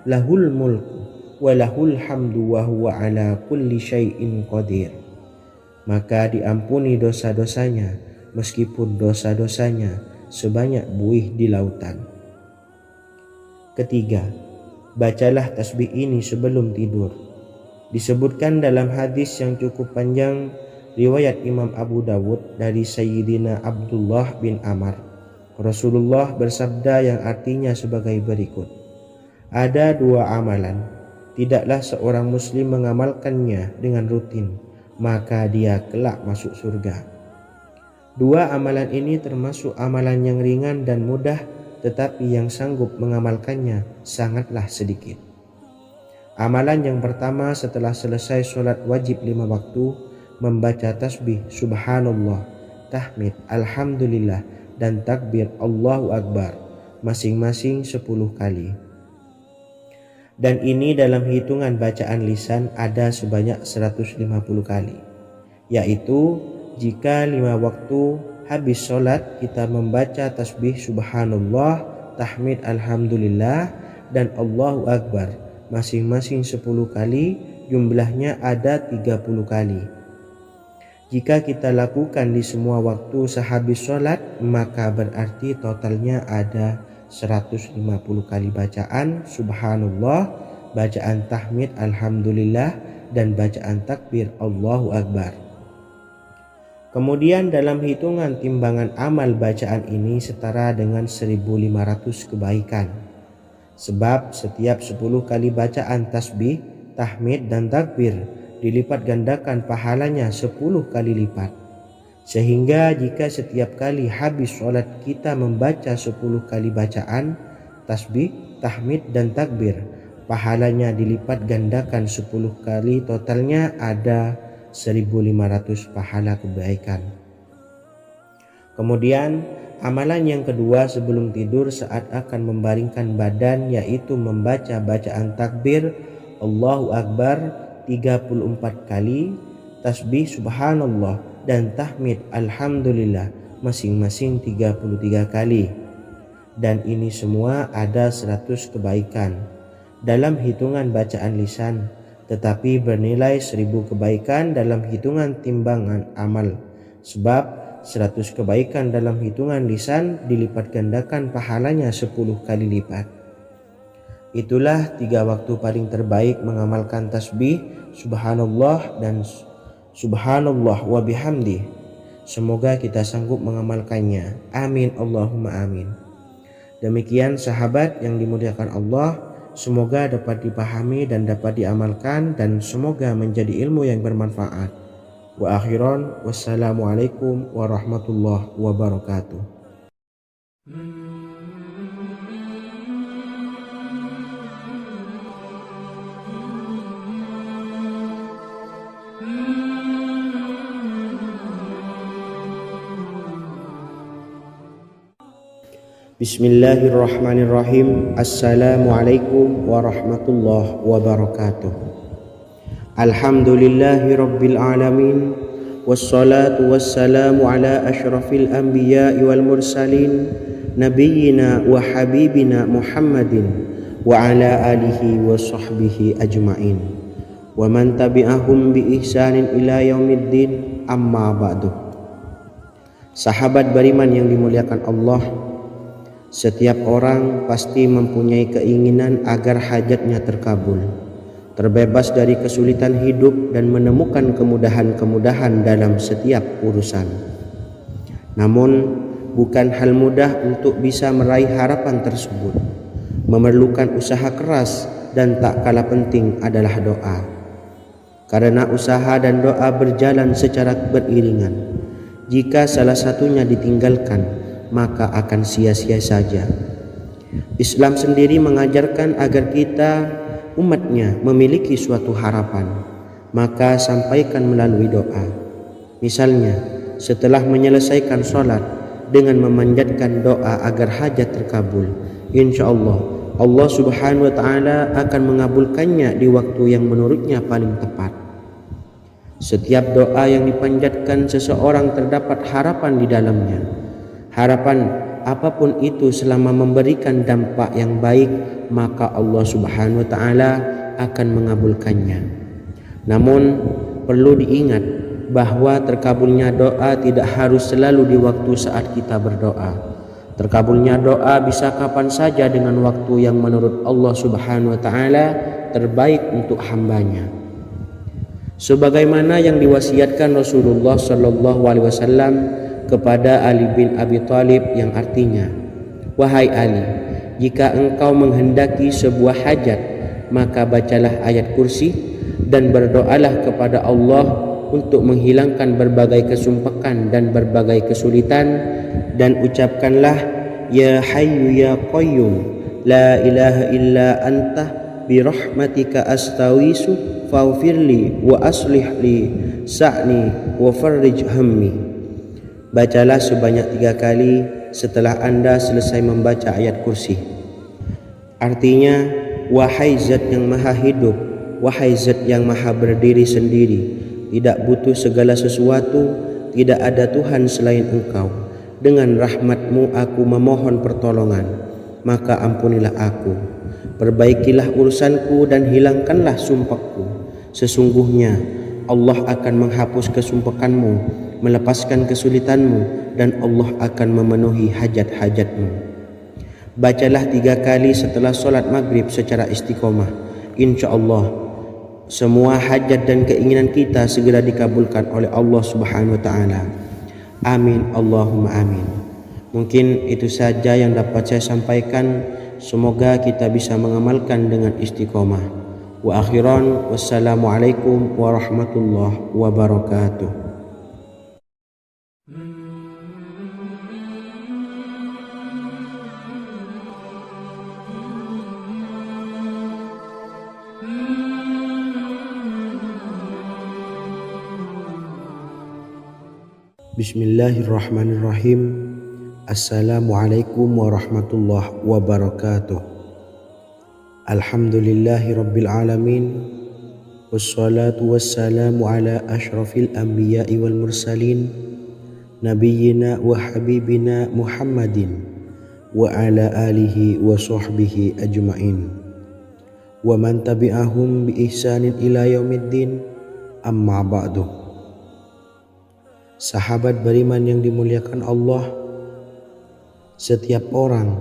lahul mulku walahul hamdu wa huwa ala kulli syai'in qadir, maka diampuni dosa-dosanya meskipun dosa-dosanya sebanyak buih di lautan. Ketiga, bacalah tasbih ini sebelum tidur. Disebutkan dalam hadis yang cukup panjang riwayat Imam Abu Dawud dari Sayyidina Abdullah bin Amr, Rasulullah bersabda yang artinya sebagai berikut, "Ada 2 amalan, tidaklah seorang muslim mengamalkannya dengan rutin, maka dia kelak masuk surga. 2 amalan ini termasuk amalan yang ringan dan mudah, tetapi yang sanggup mengamalkannya sangatlah sedikit. Amalan yang pertama setelah selesai sholat wajib 5 waktu, membaca tasbih Subhanallah, tahmid Alhamdulillah, dan takbir Allahu Akbar masing-masing 10 kali. Dan ini dalam hitungan bacaan lisan ada sebanyak 150 kali, yaitu jika 5 waktu habis sholat kita membaca tasbih Subhanallah, tahmid Alhamdulillah, dan Allahu Akbar masing-masing 10 kali, jumlahnya ada 30 kali. Jika kita lakukan di semua waktu sehabis sholat, maka berarti totalnya ada 150 kali bacaan Subhanallah, bacaan tahmid Alhamdulillah, dan bacaan takbir Allahu Akbar. Kemudian dalam hitungan timbangan amal bacaan ini setara dengan 1500 kebaikan. Sebab setiap 10 kali bacaan tasbih, tahmid, dan takbir dilipat gandakan pahalanya 10 kali lipat. Sehingga jika setiap kali habis sholat kita membaca 10 kali bacaan tasbih, tahmid, dan takbir, pahalanya dilipat gandakan 10 kali, totalnya ada 1500 pahala kebaikan. Kemudian amalan yang kedua sebelum tidur saat akan membaringkan badan, yaitu membaca bacaan takbir Allahu Akbar 34 kali, tasbih Subhanallah, dan tahmid Alhamdulillah masing-masing 33 kali. Dan ini semua ada 100 kebaikan dalam hitungan bacaan lisan, tetapi bernilai 1000 kebaikan dalam hitungan timbangan amal. Sebab 100 kebaikan dalam hitungan lisan dilipat gandakan pahalanya 10 kali lipat. Itulah 3 waktu paling terbaik mengamalkan tasbih Subhanallah dan Subhanallah wa bihamdih. Semoga kita sanggup mengamalkannya. Amin Allahumma amin. Demikian sahabat yang dimuliakan Allah, semoga dapat dipahami dan dapat diamalkan, dan semoga menjadi ilmu yang bermanfaat. Wa akhiran, wassalamualaikum warahmatullahi wabarakatuh. Bismillahirrahmanirrahim. Assalamualaikum warahmatullahi wabarakatuh. Alhamdulillahi rabbil alamin. Wassalatu wassalamu ala ashrafil anbiya'i wal mursalin, nabiyyina wa habibina Muhammadin wa ala alihi wa sahbihi ajma'in, wa man tabi'ahum bi ihsanin ila yaumiddin, amma ba'du. Sahabat beriman yang dimuliakan Allah, setiap orang pasti mempunyai keinginan agar hajatnya terkabul, terbebas dari kesulitan hidup dan menemukan kemudahan-kemudahan dalam setiap urusan. Namun, bukan hal mudah untuk bisa meraih harapan tersebut. Memerlukan usaha keras dan tak kalah penting adalah doa. Karena usaha dan doa berjalan secara beriringan. Jika salah satunya ditinggalkan, maka akan sia-sia saja. Islam sendiri mengajarkan agar kita umatnya memiliki suatu harapan, maka sampaikan melalui doa. Misalnya, setelah menyelesaikan sholat dengan memanjatkan doa agar hajat terkabul, insya Allah Allah subhanahu wa ta'ala akan mengabulkannya di waktu yang menurutnya paling tepat. Setiap doa yang dipanjatkan seseorang terdapat harapan di dalamnya. Harapan apapun itu selama memberikan dampak yang baik, maka Allah subhanahu wa ta'ala akan mengabulkannya. Namun perlu diingat bahwa terkabulnya doa tidak harus selalu di waktu saat kita berdoa. Terkabulnya doa bisa kapan saja dengan waktu yang menurut Allah subhanahu wa ta'ala terbaik untuk hambanya. Sebagaimana yang diwasiatkan Rasulullah sallallahu alaihi wasallam kepada Ali bin Abi Thalib, yang artinya, wahai Ali, jika engkau menghendaki sebuah hajat, maka bacalah ayat kursi dan berdoalah kepada Allah untuk menghilangkan berbagai kesumpakan dan berbagai kesulitan, dan ucapkanlah, ya hayyu ya qayyum la ilaha illa anta birahmatika astawisu faghfirli wa aslih li sa'ni wa farrij hammi. Bacalah sebanyak 3 kali setelah Anda selesai membaca ayat kursi. Artinya, wahai zat yang maha hidup, wahai zat yang maha berdiri sendiri, tidak butuh segala sesuatu, tidak ada Tuhan selain Engkau. Dengan rahmat-Mu aku memohon pertolongan, maka ampunilah aku. Perbaikilah urusanku dan hilangkanlah sumpahku. Sesungguhnya Allah akan menghapus kesumpahanmu, melepaskan kesulitanmu, dan Allah akan memenuhi hajat-hajatmu. Bacalah 3 kali setelah solat maghrib secara istiqomah. Insya Allah semua hajat dan keinginan kita segera dikabulkan oleh Allah subhanahu wa ta'ala. Amin Allahumma amin. Mungkin itu saja yang dapat saya sampaikan. Semoga kita bisa mengamalkan dengan istiqomah. Wa akhiran, wassalamualaikum warahmatullahi wabarakatuh. Bismillahirrahmanirrahim. Assalamualaikum warahmatullahi wabarakatuh. Alhamdulillahi rabbil alamin. Wassalatu wassalamu ala ashrafil anbiya'i wal mursalin, nabiyyina wa habibina Muhammadin wa ala alihi wa sahbihi ajma'in, wa man tabi'ahum bi ihsanin ila yaumiddin, amma ba'du. Sahabat beriman yang dimuliakan Allah, setiap orang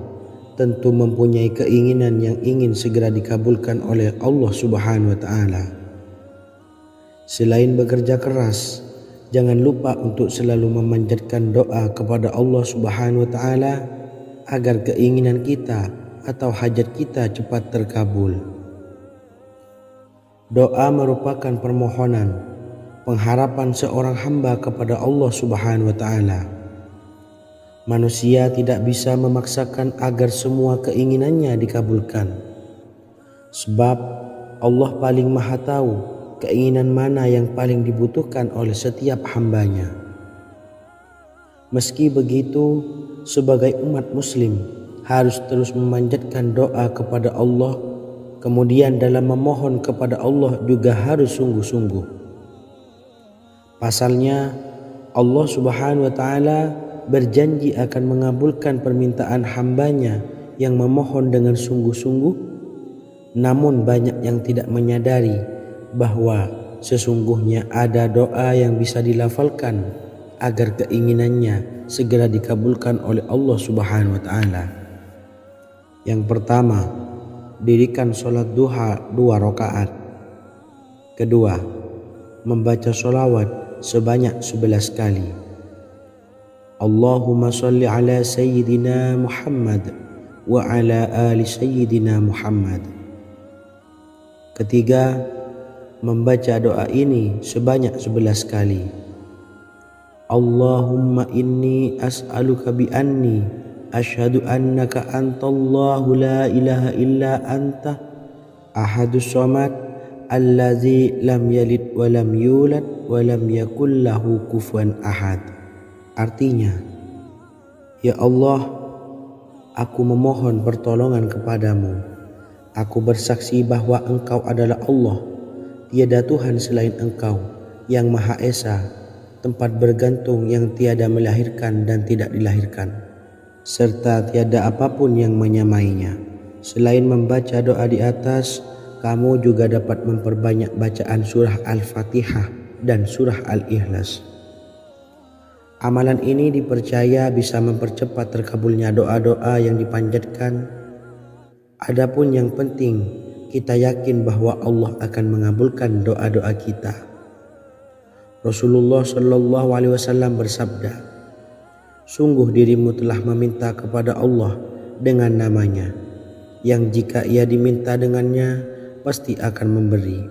tentu mempunyai keinginan yang ingin segera dikabulkan oleh Allah subhanahu wa ta'ala. Selain bekerja keras, jangan lupa untuk selalu memanjatkan doa kepada Allah subhanahu wa ta'ala agar keinginan kita atau hajat kita cepat terkabul. Doa merupakan permohonan, pengharapan seorang hamba kepada Allah subhanahu wa ta'ala. Manusia tidak bisa memaksakan agar semua keinginannya dikabulkan. Sebab Allah paling maha tahu keinginan mana yang paling dibutuhkan oleh setiap hambanya. Meski begitu, sebagai umat muslim harus terus memanjatkan doa kepada Allah. Kemudian dalam memohon kepada Allah juga harus sungguh-sungguh. Pasalnya Allah Subhanahu wa Ta'ala berjanji akan mengabulkan permintaan hambanya yang memohon dengan sungguh-sungguh. Namun banyak yang tidak menyadari bahwa sesungguhnya ada doa yang bisa dilafalkan agar keinginannya segera dikabulkan oleh Allah Subhanahu wa Ta'ala. Yang pertama, dirikan sholat duha 2 rakaat. Kedua, membaca sholawat sebanyak 11 kali. Allahumma sholli ala sayyidina Muhammad wa ala ali sayyidina Muhammad. Ketiga, membaca doa ini sebanyak 11 kali. Allahumma inni as'aluka bi anni asyhadu annaka antallahu la ilaha illa anta ahadus samad allazi lam yalid wa lam yulad wa lam yakul lahu kufuwan ahad. Artinya, ya Allah, aku memohon pertolongan kepadamu. Aku bersaksi bahwa Engkau adalah Allah, tiada Tuhan selain Engkau, yang Maha Esa, tempat bergantung yang tiada melahirkan dan tidak dilahirkan, serta tiada apapun yang menyamainya. Selain membaca doa di atas, kamu juga dapat memperbanyak bacaan surah Al-Fatihah dan surah Al-Ikhlas. Amalan ini dipercaya bisa mempercepat terkabulnya doa-doa yang dipanjatkan. Adapun yang penting, kita yakin bahwa Allah akan mengabulkan doa-doa kita. Rasulullah Shallallahu Alaihi Wasallam bersabda, sungguh dirimu telah meminta kepada Allah dengan namanya, yang jika ia diminta dengannya, pasti akan memberi,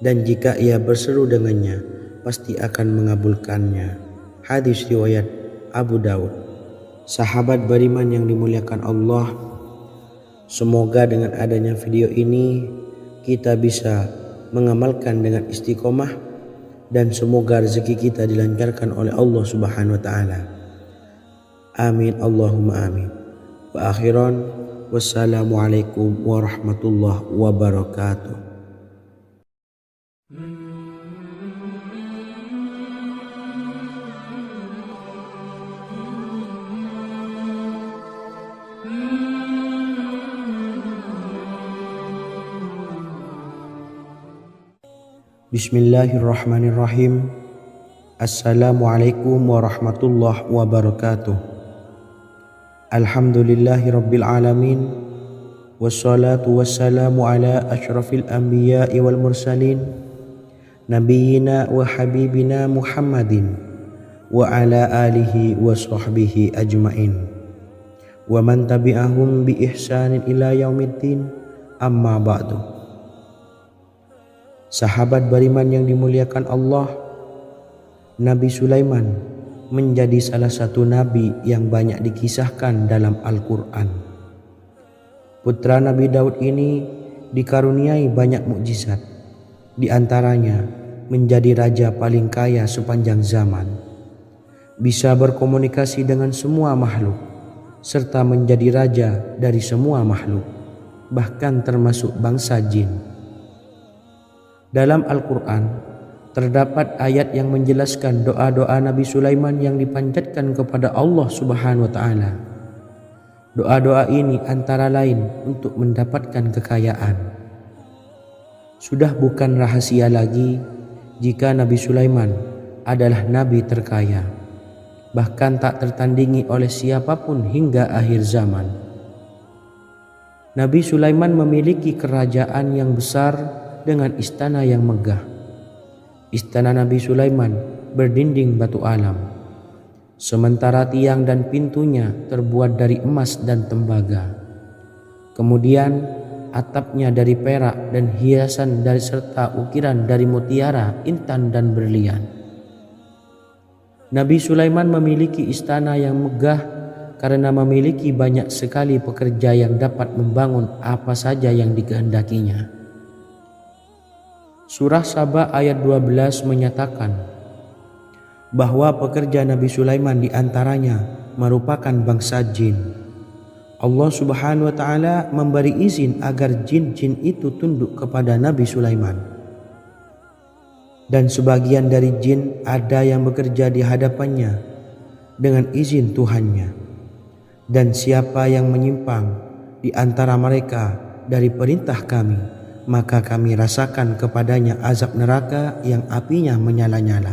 dan jika ia berseru dengannya, pasti akan mengabulkannya. Hadis riwayat Abu Daud. Sahabat beriman yang dimuliakan Allah, semoga dengan adanya video ini kita bisa mengamalkan dengan istiqomah, dan semoga rezeki kita dilancarkan oleh Allah Subhanahu wa Ta'ala. Amin Allahumma amin. Wa akhiran, wassalamualaikum warahmatullahi wabarakatuh. Bismillahirrahmanirrahim. Assalamualaikum warahmatullahi wabarakatuh. Alhamdulillahi rabbil alamin. Wassalatu wassalamu ala ashrafil anbiya'i wal mursalin, nabiyyina wa habibina Muhammadin wa ala alihi wa sahbihi ajmain, wa man tabi'ahum bi ihsanin ila yaumiddin, amma ba'du. Sahabat beriman yang dimuliakan Allah, Nabi Sulaiman menjadi salah satu nabi yang banyak dikisahkan dalam Al-Quran. Putra Nabi Daud ini dikaruniai banyak mukjizat, di antaranya menjadi raja paling kaya sepanjang zaman, bisa berkomunikasi dengan semua makhluk, serta menjadi raja dari semua makhluk, bahkan termasuk bangsa jin. Dalam Al-Quran terdapat ayat yang menjelaskan doa-doa Nabi Sulaiman yang dipanjatkan kepada Allah Subhanahu wa Ta'ala. Doa-doa ini antara lain untuk mendapatkan kekayaan. Sudah bukan rahasia lagi jika Nabi Sulaiman adalah nabi terkaya, bahkan tak tertandingi oleh siapapun hingga akhir zaman. Nabi Sulaiman memiliki kerajaan yang besar dengan istana yang megah. Istana Nabi Sulaiman berdinding batu alam, sementara tiang dan pintunya terbuat dari emas dan tembaga. Kemudian atapnya dari perak dan hiasan dari serta ukiran dari mutiara, intan dan berlian. Nabi Sulaiman memiliki istana yang megah karena memiliki banyak sekali pekerja yang dapat membangun apa saja yang dikehendakinya. Surah Saba ayat 12 menyatakan bahwa pekerja Nabi Sulaiman diantaranya merupakan bangsa jin. Allah Subhanahu wa Ta'ala memberi izin agar jin-jin itu tunduk kepada Nabi Sulaiman. Dan sebagian dari jin ada yang bekerja di hadapannya dengan izin Tuhannya. Dan siapa yang menyimpang di antara mereka dari perintah kami, maka kami rasakan kepadanya azab neraka yang apinya menyala-nyala.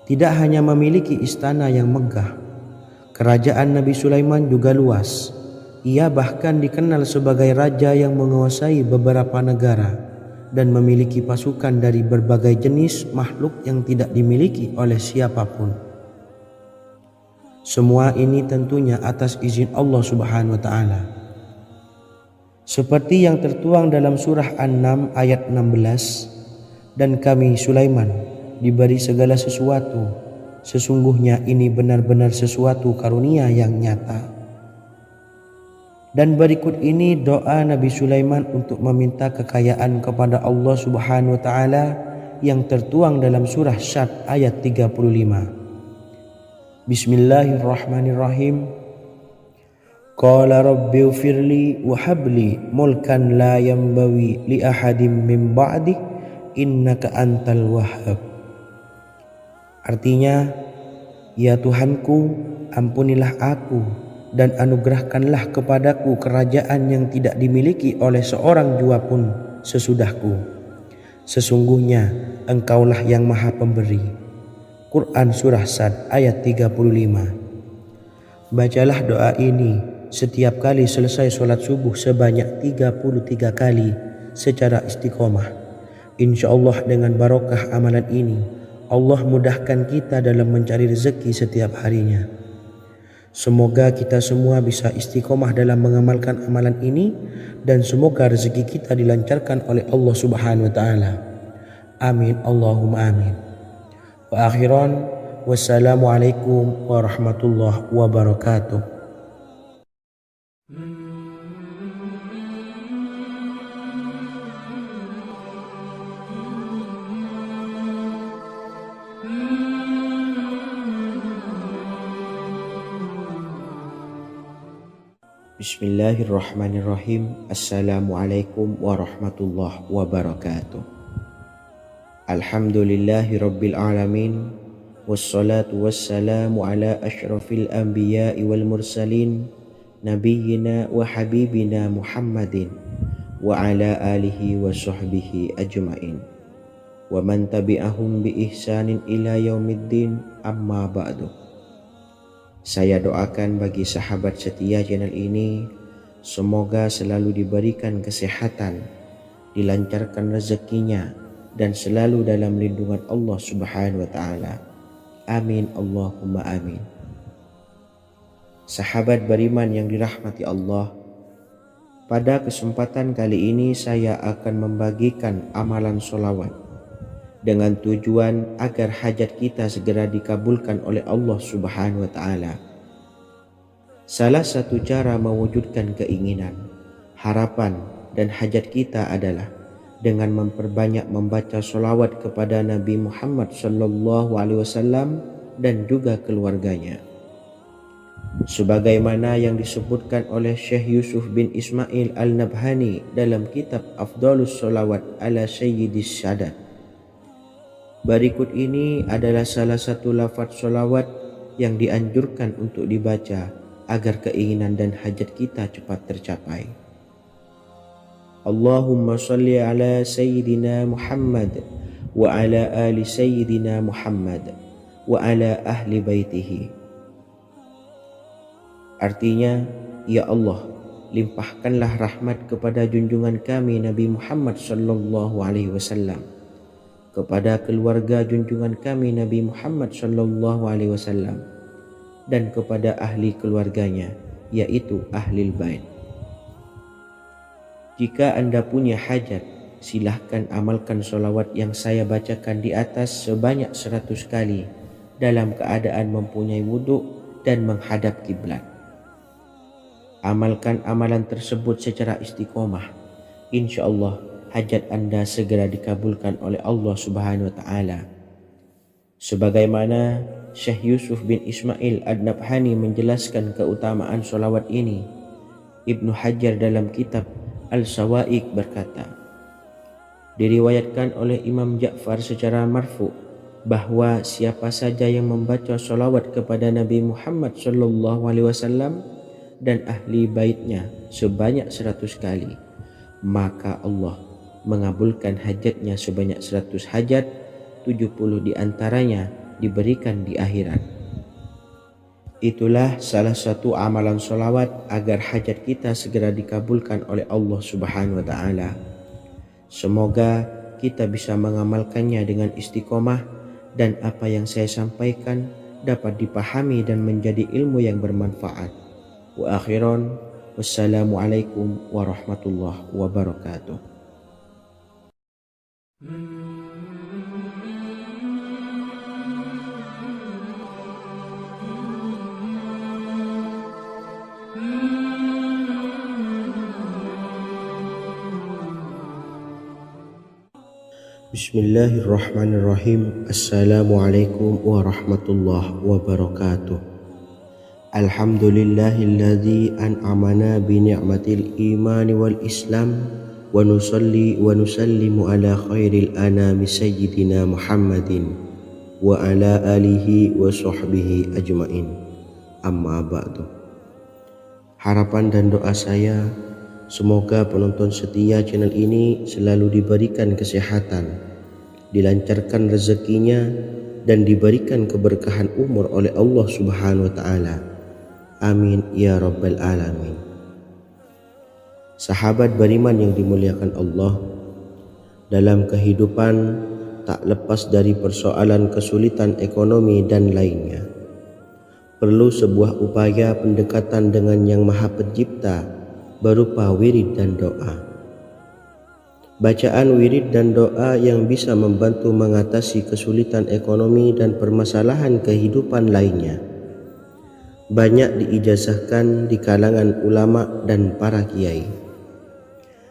Tidak hanya memiliki istana yang megah, kerajaan Nabi Sulaiman juga luas. Ia bahkan dikenal sebagai raja yang menguasai beberapa negara dan memiliki pasukan dari berbagai jenis makhluk yang tidak dimiliki oleh siapapun. Semua ini tentunya atas izin Allah Subhanahu wa Ta'ala. Seperti yang tertuang dalam surah An-Naml ayat 16, dan kami Sulaiman diberi segala sesuatu, sesungguhnya ini benar-benar sesuatu karunia yang nyata. Dan berikut ini doa Nabi Sulaiman untuk meminta kekayaan kepada Allah Subhanahu wa Ta'ala yang tertuang dalam surah Syad ayat 35. Bismillahirrahmanirrahim. Qala rabbi ighfirli wa habli mulkan la yanbawi li ahadim min ba'di innaka antal wahhab. Artinya, ya Tuhanku, ampunilah aku dan anugerahkanlah kepadaku kerajaan yang tidak dimiliki oleh seorang jua pun sesudahku. Sesungguhnya Engkaulah yang Maha Pemberi. Quran Surah Sad ayat 35. Bacalah doa ini setiap kali selesai sholat subuh sebanyak 33 kali secara istiqomah. Insya Allah dengan barokah amalan ini, Allah mudahkan kita dalam mencari rezeki setiap harinya. Semoga kita semua bisa istiqomah dalam mengamalkan amalan ini, dan semoga rezeki kita dilancarkan oleh Allah Subhanahu wa Ta'ala. Amin Allahumma amin. Wa akhiran, wassalamualaikum warahmatullahi wabarakatuh. Bismillahirrahmanirrahim. Assalamualaikum warahmatullahi wabarakatuh. Alhamdulillahi rabbil alamin. Wassalatu wassalamu ala ashrafil anbiya'i wal mursalin, nabiyyina wa habibina Muhammadin wa ala alihi wa sahbihi ajma'in wa man tabi'ahum bi ihsanin ila yaumiddin, amma ba'du. Saya doakan bagi sahabat setia channel ini, semoga selalu diberikan kesehatan, dilancarkan rezekinya, dan selalu dalam lindungan Allah Subhanahu wa Ta'ala. Amin Allahumma amin. Sahabat beriman yang dirahmati Allah, pada kesempatan kali ini saya akan membagikan amalan sholawat dengan tujuan agar hajat kita segera dikabulkan oleh Allah Subhanahu wa Ta'ala. Salah satu cara mewujudkan keinginan, harapan, dan hajat kita adalah dengan memperbanyak membaca sholawat kepada Nabi Muhammad SAW dan juga keluarganya. Sebagaimana yang disebutkan oleh Syekh Yusuf bin Ismail Al-Nabhani dalam kitab Afdhalus Sholawat ala Sayyidis Sadat. Berikut ini adalah salah satu lafaz sholawat yang dianjurkan untuk dibaca agar keinginan dan hajat kita cepat tercapai. Allahumma salli ala Sayyidina Muhammad wa ala ali Sayyidina Muhammad wa ala ahli baitihi. Artinya, ya Allah, limpahkanlah rahmat kepada junjungan kami Nabi Muhammad sallallahu alaihi wasallam, kepada keluarga junjungan kami Nabi Muhammad sallallahu alaihi wasallam, dan kepada ahli keluarganya, yaitu ahlil bait. Jika Anda punya hajat, silahkan amalkan sholawat yang saya bacakan di atas sebanyak 100 kali dalam keadaan mempunyai wudhu dan menghadap kiblat. Amalkan amalan tersebut secara istiqomah. Insya Allah hajat Anda segera dikabulkan oleh Allah Subhanahu wa Ta'ala. Sebagaimana Syekh Yusuf bin Ismail Ad-Nabhani menjelaskan keutamaan solawat ini, Ibnu Hajar dalam kitab Al-Sawa'iq berkata, diriwayatkan oleh Imam Ja'far secara marfu bahwa siapa saja yang membaca solawat kepada Nabi Muhammad SAW dan ahli baitnya sebanyak 100 kali, maka Allah mengabulkan hajatnya sebanyak 100 hajat, 70 diantaranya diberikan di akhirat. Itulah salah satu amalan solawat agar hajat kita segera dikabulkan oleh Allah Subhanahu wa Ta'ala. Semoga kita bisa mengamalkannya dengan istiqomah dan apa yang saya sampaikan dapat dipahami dan menjadi ilmu yang bermanfaat. Wa akhiran, wassalamualaikum warahmatullahi wabarakatuh. Bismillahirrahmanirrahim. Assalamualaikum warahmatullahi wabarakatuh. Alhamdulillahilladzi an'amana bi ni'matil imani wal islam wa nusalli wa nusallimu ala khairil anami sayyidina Muhammadin wa ala alihi wa sahbihi ajmain. Amma ba'du. Harapan dan doa saya, semoga penonton setia channel ini selalu diberikan kesehatan, dilancarkan rezekinya, dan diberikan keberkahan umur oleh Allah Subhanahu wa Ta'ala. Amin ya rabbal alamin. Sahabat beriman yang dimuliakan Allah, dalam kehidupan tak lepas dari persoalan kesulitan ekonomi dan lainnya. Perlu sebuah upaya pendekatan dengan Yang Maha Pencipta berupa wirid dan doa. Bacaan wirid dan doa yang bisa membantu mengatasi kesulitan ekonomi dan permasalahan kehidupan lainnya banyak diijazahkan di kalangan ulama dan para kiai.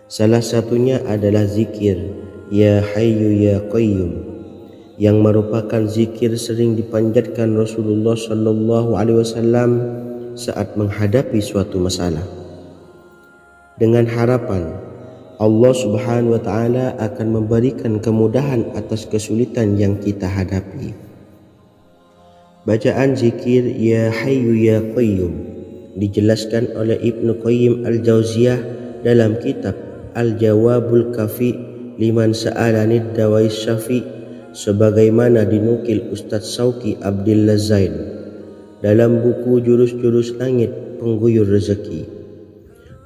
Salah satunya adalah zikir Ya Hayyu Ya Qayyum, yang merupakan zikir sering dipanjatkan Rasulullah SAW saat menghadapi suatu masalah, dengan harapan Allah Subhanahu wa Ta'ala akan memberikan kemudahan atas kesulitan yang kita hadapi. Bacaan zikir Ya Hayyu Ya Qayyum dijelaskan oleh Ibnu Qayyim Al-Jauziyah dalam kitab Al-Jawabul Kafi liman sa'alanid dawais syafi, sebagaimana dinukil Ustadz Sauki Abdillah Zain dalam buku Jurus-Jurus Langit Pengguyur Rezeki,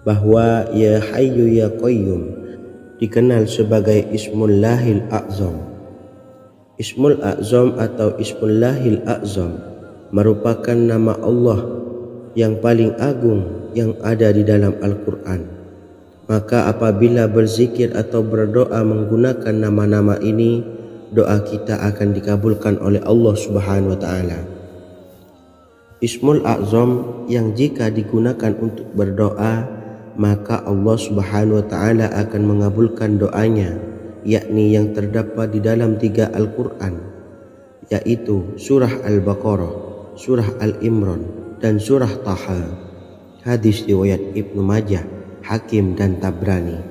bahwa Ya Hayyu Ya Qayyum dikenal sebagai Ismullahil A'zam. Ismul A'zam atau Ismullahil A'zam merupakan nama Allah yang paling agung yang ada di dalam Al-Quran. Maka apabila berzikir atau berdoa menggunakan nama-nama ini, doa kita akan dikabulkan oleh Allah Subhanahu wa Ta'ala. Ismul A'zam yang jika digunakan untuk berdoa, maka Allah Subhanahu wa Ta'ala akan mengabulkan doanya, yakni yang terdapat di dalam 3 Al-Quran, yaitu surah Al-Baqarah, surah Al-Imran, dan surah Taha. Hadis riwayat Ibnu Majah, Hakim, dan Tabrani.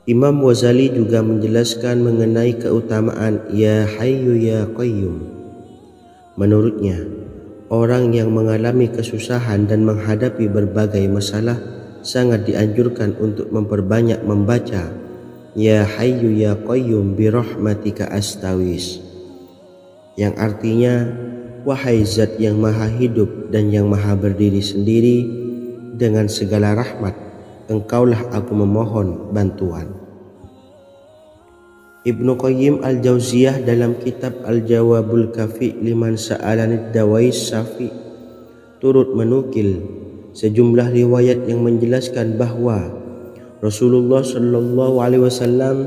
Imam Ghazali juga menjelaskan mengenai keutamaan Ya Hayyu Ya Qayyum. Menurutnya, orang yang mengalami kesusahan dan menghadapi berbagai masalah sangat dianjurkan untuk memperbanyak membaca Ya Hayyu Ya Qayyum bi rahmatika astawis, yang artinya, wahai zat yang maha hidup dan yang maha berdiri sendiri, dengan segala rahmat engkaulah aku memohon bantuan. Ibnu Qayyim Al-Jauziyah dalam kitab Al-Jawabul Kafi liman sa'alanid dawais syafi turut menukil sejumlah riwayat yang menjelaskan bahwa Rasulullah SAW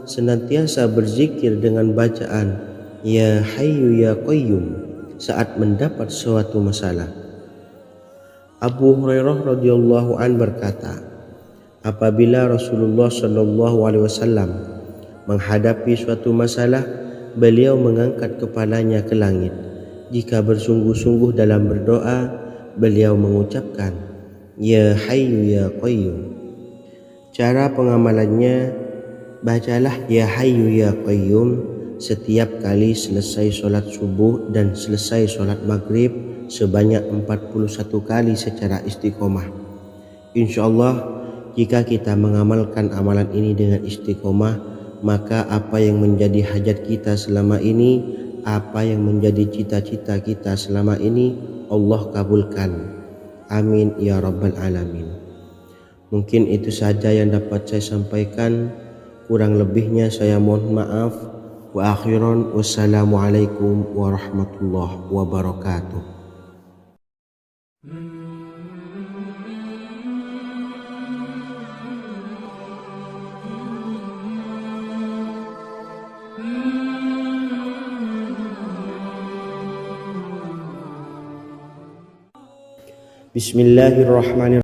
senantiasa berzikir dengan bacaan Ya Hayyu Ya Qayyum saat mendapat suatu masalah. Abu Hurairah radhiyallahu an berkata, apabila Rasulullah shallallahu alaihi wasallam menghadapi suatu masalah, beliau mengangkat kepalanya ke langit. Jika bersungguh-sungguh dalam berdoa, beliau mengucapkan, Ya Hayyu Ya Qayyum. Cara pengamalannya, bacalah Ya Hayyu Ya Qayyum setiap kali selesai sholat subuh dan selesai sholat maghrib sebanyak 41 kali secara istiqomah. Insyaallah, jika kita mengamalkan amalan ini dengan istiqomah, maka apa yang menjadi hajat kita selama ini, apa yang menjadi cita-cita kita selama ini, Allah kabulkan. Amin ya rabbal alamin. Mungkin itu saja yang dapat saya sampaikan. Kurang lebihnya saya mohon maaf. Wa akhiran, wassalamualaikum warahmatullahi wabarakatuh. Bismillahirrahmanirrahim.